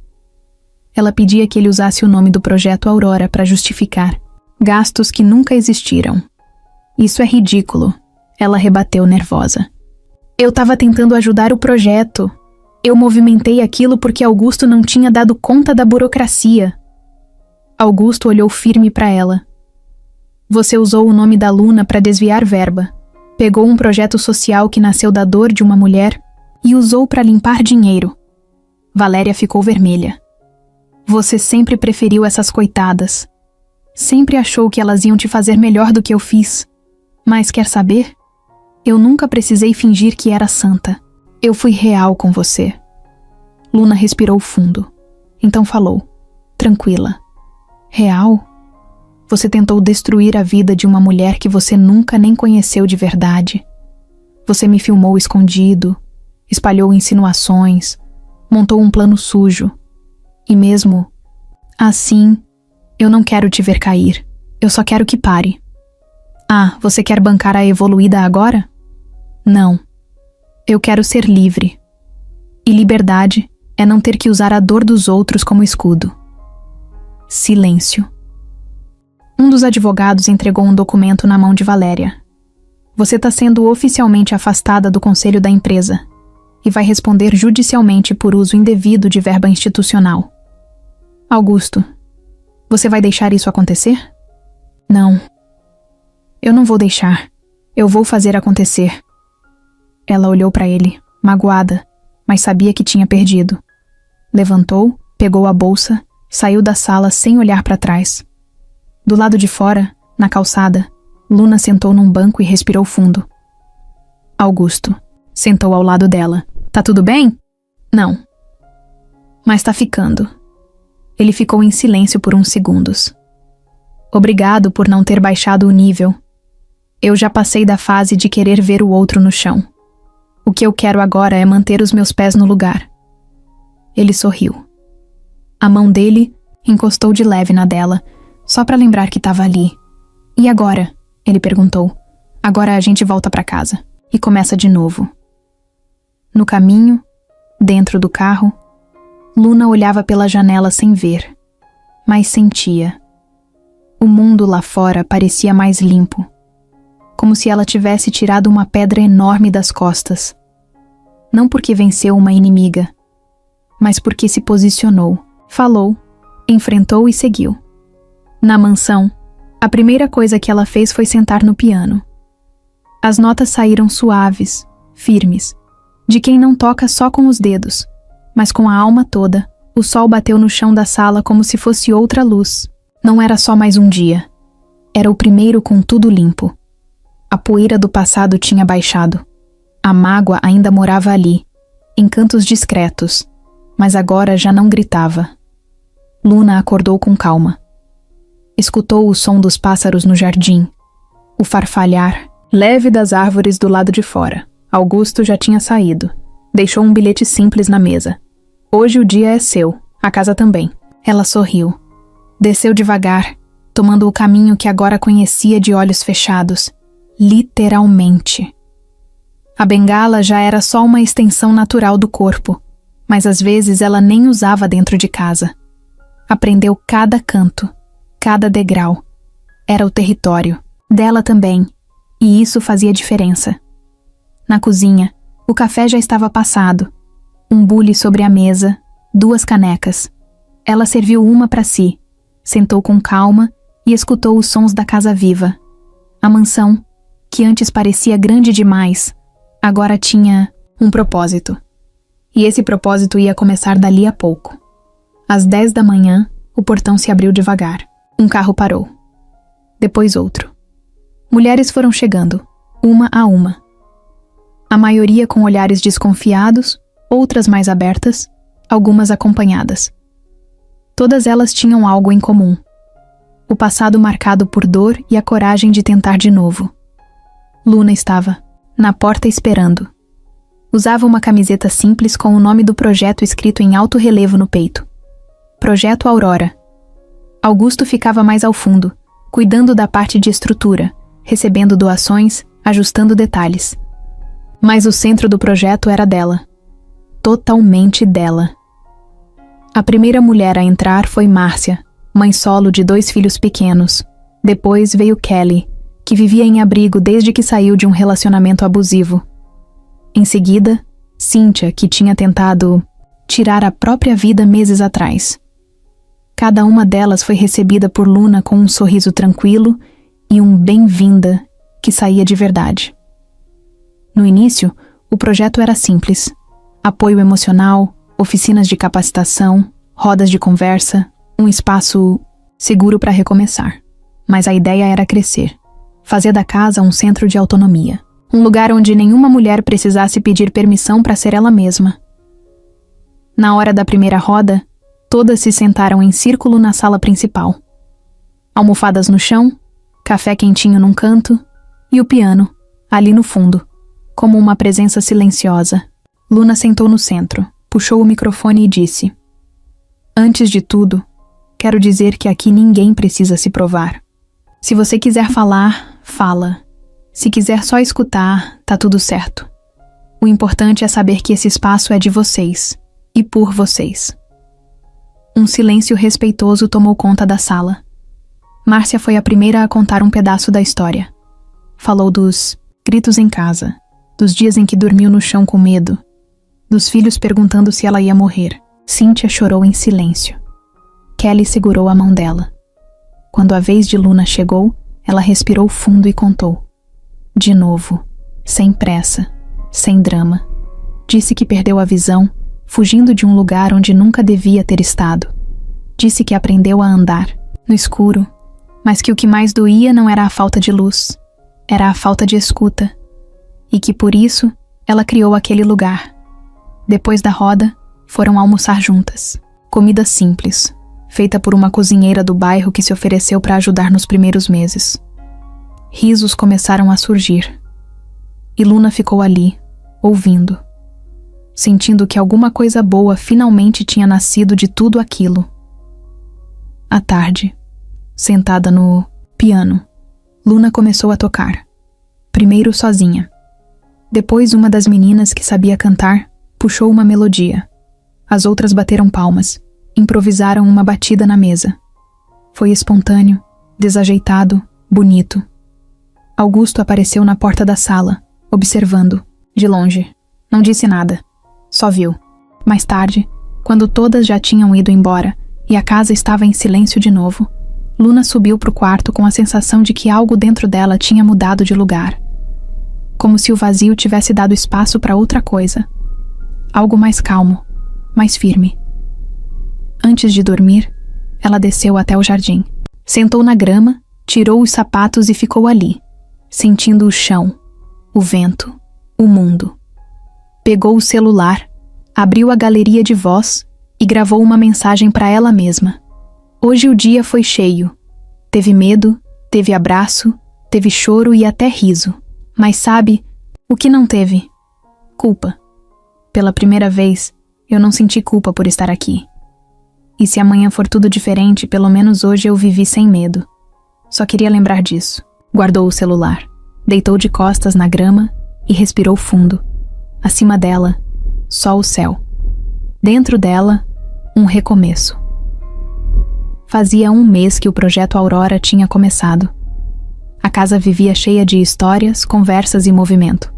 Ela pedia que ele usasse o nome do projeto Aurora para justificar gastos que nunca existiram. Isso é ridículo, ela rebateu nervosa. Eu estava tentando ajudar o projeto. Eu movimentei aquilo porque Augusto não tinha dado conta da burocracia. Augusto olhou firme para ela. Você usou o nome da Luna para desviar verba. Pegou um projeto social que nasceu da dor de uma mulher e usou para limpar dinheiro. Valéria ficou vermelha. Você sempre preferiu essas coitadas. Sempre achou que elas iam te fazer melhor do que eu fiz. Mas quer saber? Eu nunca precisei fingir que era santa. Eu fui real com você. Luna respirou fundo. Então falou, tranquila. Real? Você tentou destruir a vida de uma mulher que você nunca nem conheceu de verdade. Você me filmou escondido, espalhou insinuações, montou um plano sujo. E mesmo assim, eu não quero te ver cair. Eu só quero que pare. Ah, você quer bancar a evoluída agora? Não. Eu quero ser livre. E liberdade é não ter que usar a dor dos outros como escudo. Silêncio. Um dos advogados entregou um documento na mão de Valéria. Você está sendo oficialmente afastada do conselho da empresa e vai responder judicialmente por uso indevido de verba institucional. Augusto, você vai deixar isso acontecer? Não. Eu não vou deixar. Eu vou fazer acontecer. Ela olhou para ele, magoada, mas sabia que tinha perdido. Levantou, pegou a bolsa, saiu da sala sem olhar para trás. Do lado de fora, na calçada, Luna sentou num banco e respirou fundo. Augusto sentou ao lado dela. Tá tudo bem? Não. Mas tá ficando. Ele ficou em silêncio por uns segundos. Obrigado por não ter baixado o nível. Eu já passei da fase de querer ver o outro no chão. O que eu quero agora é manter os meus pés no lugar. Ele sorriu. A mão dele encostou de leve na dela, só para lembrar que estava ali. E agora? Ele perguntou. Agora a gente volta para casa e começa de novo. No caminho, dentro do carro, Luna olhava pela janela sem ver, mas sentia. O mundo lá fora parecia mais limpo, como se ela tivesse tirado uma pedra enorme das costas. Não porque venceu uma inimiga, mas porque se posicionou, falou, enfrentou e seguiu. Na mansão, a primeira coisa que ela fez foi sentar no piano. As notas saíram suaves, firmes, de quem não toca só com os dedos, mas com a alma toda. O sol bateu no chão da sala como se fosse outra luz. Não era só mais um dia. Era o primeiro com tudo limpo. A poeira do passado tinha baixado. A mágoa ainda morava ali, em cantos discretos, mas agora já não gritava. Luna acordou com calma. Escutou o som dos pássaros no jardim, o farfalhar leve das árvores do lado de fora. Augusto já tinha saído. Deixou um bilhete simples na mesa. Hoje o dia é seu, a casa também. Ela sorriu. Desceu devagar, tomando o caminho que agora conhecia de olhos fechados. Literalmente. A bengala já era só uma extensão natural do corpo, mas às vezes ela nem usava dentro de casa. Aprendeu cada canto, cada degrau. Era o território, dela também, e isso fazia diferença. Na cozinha, o café já estava passado. Um bule sobre a mesa, 2 canecas. Ela serviu uma para si, sentou com calma e escutou os sons da casa viva. A mansão, que antes parecia grande demais, agora tinha um propósito. E esse propósito ia começar dali a pouco. Às 10 da manhã, o portão se abriu devagar. Um carro parou. Depois outro. Mulheres foram chegando, uma a uma. A maioria com olhares desconfiados, outras mais abertas, algumas acompanhadas. Todas elas tinham algo em comum. O passado marcado por dor e a coragem de tentar de novo. Luna estava na porta esperando. Usava uma camiseta simples com o nome do projeto escrito em alto relevo no peito. Projeto Aurora. Augusto ficava mais ao fundo, cuidando da parte de estrutura, recebendo doações, ajustando detalhes. Mas o centro do projeto era dela. Totalmente dela. A primeira mulher a entrar foi Márcia, mãe solo de 2 filhos pequenos. Depois veio Kelly, que vivia em abrigo desde que saiu de um relacionamento abusivo. Em seguida, Cíntia, que tinha tentado tirar a própria vida meses atrás. Cada uma delas foi recebida por Luna com um sorriso tranquilo e um bem-vinda que saía de verdade. No início, o projeto era simples. Apoio emocional, oficinas de capacitação, rodas de conversa, um espaço seguro para recomeçar. Mas a ideia era crescer. Fazer da casa um centro de autonomia. Um lugar onde nenhuma mulher precisasse pedir permissão para ser ela mesma. Na hora da primeira roda, todas se sentaram em círculo na sala principal. Almofadas no chão, café quentinho num canto e o piano, ali no fundo, como uma presença silenciosa. Luna sentou no centro, puxou o microfone e disse: "Antes de tudo, quero dizer que aqui ninguém precisa se provar. Se você quiser falar, fala. Se quiser só escutar, tá tudo certo. O importante é saber que esse espaço é de vocês, e por vocês." Um silêncio respeitoso tomou conta da sala. Márcia foi a primeira a contar um pedaço da história. Falou dos gritos em casa, dos dias em que dormiu no chão com medo, dos filhos perguntando se ela ia morrer. Cíntia chorou em silêncio. Kelly segurou a mão dela. Quando a vez de Luna chegou, ela respirou fundo e contou. De novo, sem pressa, sem drama. Disse que perdeu a visão, fugindo de um lugar onde nunca devia ter estado. Disse que aprendeu a andar, no escuro, mas que o que mais doía não era a falta de luz, era a falta de escuta, e que por isso ela criou aquele lugar. Depois da roda, foram almoçar juntas. Comida simples, feita por uma cozinheira do bairro que se ofereceu para ajudar nos primeiros meses. Risos começaram a surgir. E Luna ficou ali, ouvindo, sentindo que alguma coisa boa finalmente tinha nascido de tudo aquilo. À tarde, sentada no piano, Luna começou a tocar. Primeiro sozinha. Depois uma das meninas que sabia cantar puxou uma melodia. As outras bateram palmas, improvisaram uma batida na mesa. Foi espontâneo, desajeitado, bonito. Augusto apareceu na porta da sala, observando, de longe. Não disse nada, só viu. Mais tarde, quando todas já tinham ido embora e a casa estava em silêncio de novo, Luna subiu para o quarto com a sensação de que algo dentro dela tinha mudado de lugar. Como se o vazio tivesse dado espaço para outra coisa. Algo mais calmo, mais firme. Antes de dormir, ela desceu até o jardim. Sentou na grama, tirou os sapatos e ficou ali, sentindo o chão, o vento, o mundo. Pegou o celular, abriu a galeria de voz e gravou uma mensagem para ela mesma. Hoje o dia foi cheio. Teve medo, teve abraço, teve choro e até riso. Mas sabe, o que não teve? Culpa. Pela primeira vez, eu não senti culpa por estar aqui. E se amanhã for tudo diferente, pelo menos hoje eu vivi sem medo. Só queria lembrar disso. Guardou o celular, deitou de costas na grama e respirou fundo. Acima dela, só o céu. Dentro dela, um recomeço. Fazia 1 mês que o projeto Aurora tinha começado. A casa vivia cheia de histórias, conversas e movimento.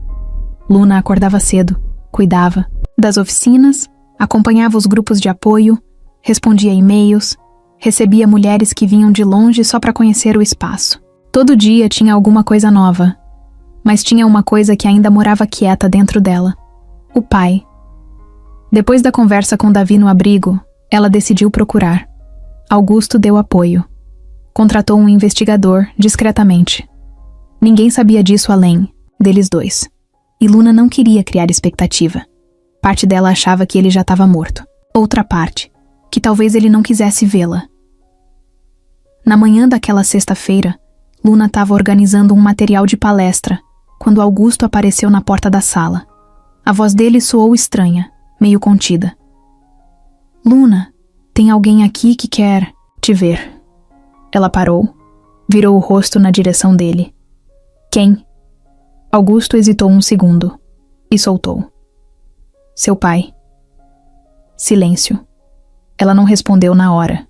Luna acordava cedo, cuidava das oficinas, acompanhava os grupos de apoio, respondia e-mails, recebia mulheres que vinham de longe só para conhecer o espaço. Todo dia tinha alguma coisa nova, mas tinha uma coisa que ainda morava quieta dentro dela: o pai. Depois da conversa com Davi no abrigo, ela decidiu procurar. Augusto deu apoio. Contratou um investigador, discretamente. Ninguém sabia disso além deles dois. E Luna não queria criar expectativa. Parte dela achava que ele já estava morto. Outra parte, que talvez ele não quisesse vê-la. Na manhã daquela sexta-feira, Luna estava organizando um material de palestra, quando Augusto apareceu na porta da sala. A voz dele soou estranha, meio contida. Luna, tem alguém aqui que quer te ver. Ela parou, virou o rosto na direção dele. Quem? Augusto hesitou um segundo e soltou. Seu pai. Silêncio. Ela não respondeu na hora.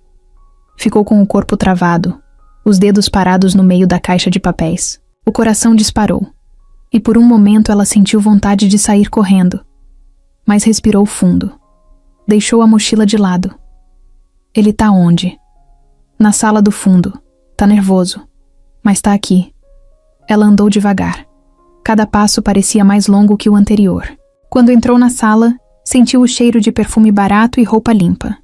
Ficou com o corpo travado, os dedos parados no meio da caixa de papéis. O coração disparou, e por um momento ela sentiu vontade de sair correndo. Mas respirou fundo. Deixou a mochila de lado. Ele tá onde? Na sala do fundo. Tá nervoso. Mas tá aqui. Ela andou devagar. Cada passo parecia mais longo que o anterior. Quando entrou na sala, sentiu o cheiro de perfume barato e roupa limpa.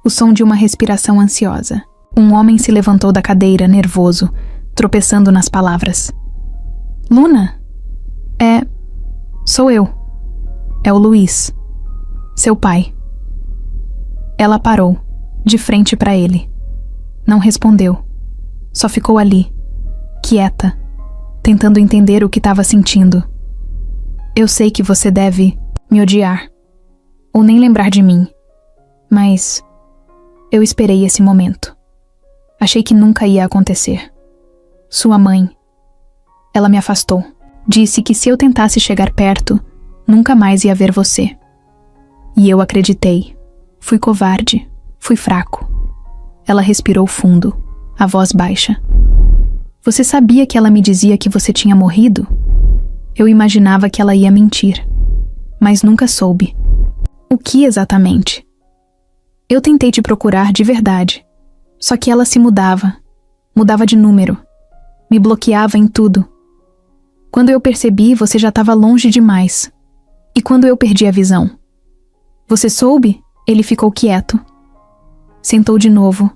O som de uma respiração ansiosa. Um homem se levantou da cadeira, nervoso, tropeçando nas palavras. Luna? Sou eu. É o Luiz. Seu pai. Ela parou, de frente para ele. Não respondeu. Só ficou ali, quieta, tentando entender o que estava sentindo. Eu sei que você deve me odiar, ou nem lembrar de mim, mas eu esperei esse momento. Achei que nunca ia acontecer. Sua mãe. Ela me afastou. Disse que se eu tentasse chegar perto, nunca mais ia ver você. E eu acreditei. Fui covarde. Fui fraco. Ela respirou fundo, a voz baixa. Você sabia que ela me dizia que você tinha morrido? Eu imaginava que ela ia mentir, mas nunca soube. O que exatamente? Eu tentei te procurar de verdade, só que ela se mudava de número, me bloqueava em tudo. Quando eu percebi, você já estava longe demais. E quando eu perdi a visão? Você soube? Ele ficou quieto. Sentou de novo,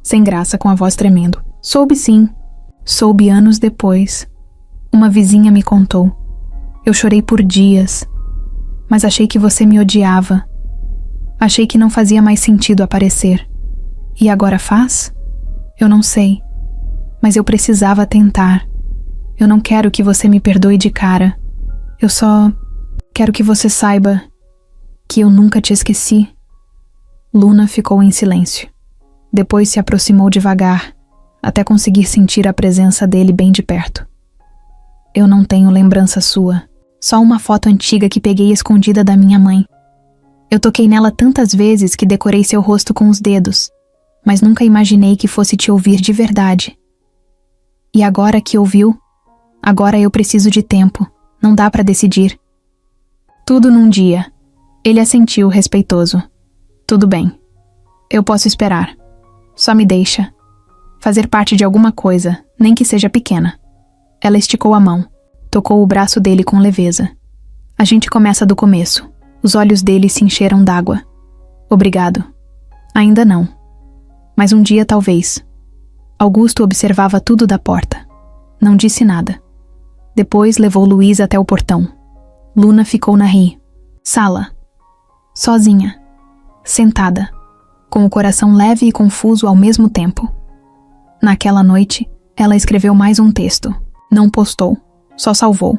sem graça, com a voz tremendo. Soube sim. Soube anos depois. Uma vizinha me contou. Eu chorei por dias. Mas achei que você me odiava. Achei que não fazia mais sentido aparecer. E agora faz? Eu não sei. Mas eu precisava tentar. Eu não quero que você me perdoe de cara. Eu só quero que você saiba que eu nunca te esqueci. Luna ficou em silêncio. Depois se aproximou devagar, até conseguir sentir a presença dele bem de perto. Eu não tenho lembrança sua, só uma foto antiga que peguei escondida da minha mãe. Eu toquei nela tantas vezes que decorei seu rosto com os dedos, mas nunca imaginei que fosse te ouvir de verdade. E agora que ouviu, agora eu preciso de tempo, não dá pra decidir. Tudo num dia. Ele assentiu, respeitoso. Tudo bem. Eu posso esperar. Só me deixa fazer parte de alguma coisa, nem que seja pequena. Ela esticou a mão, tocou o braço dele com leveza. A gente começa do começo. Os olhos dele se encheram d'água. Obrigado. Ainda não. Mas um dia talvez. Augusto observava tudo da porta. Não disse nada. Depois levou Luísa até o portão. Luna ficou na sala, sozinha, sentada, com o coração leve e confuso ao mesmo tempo. Naquela noite, ela escreveu mais um texto. Não postou, só salvou.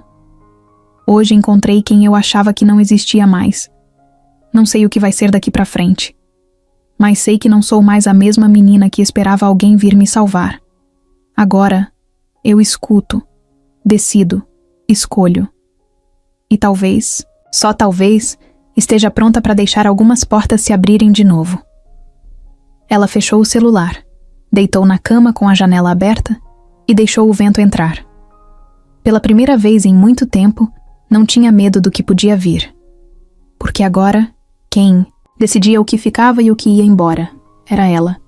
Hoje encontrei quem eu achava que não existia mais. Não sei o que vai ser daqui pra frente. Mas sei que não sou mais a mesma menina que esperava alguém vir me salvar. Agora, eu escuto, decido, escolho. E talvez, só talvez, esteja pronta para deixar algumas portas se abrirem de novo. Ela fechou o celular, deitou na cama com a janela aberta e deixou o vento entrar. Pela primeira vez em muito tempo, não tinha medo do que podia vir. Porque agora, quem decidia o que ficava e o que ia embora era ela.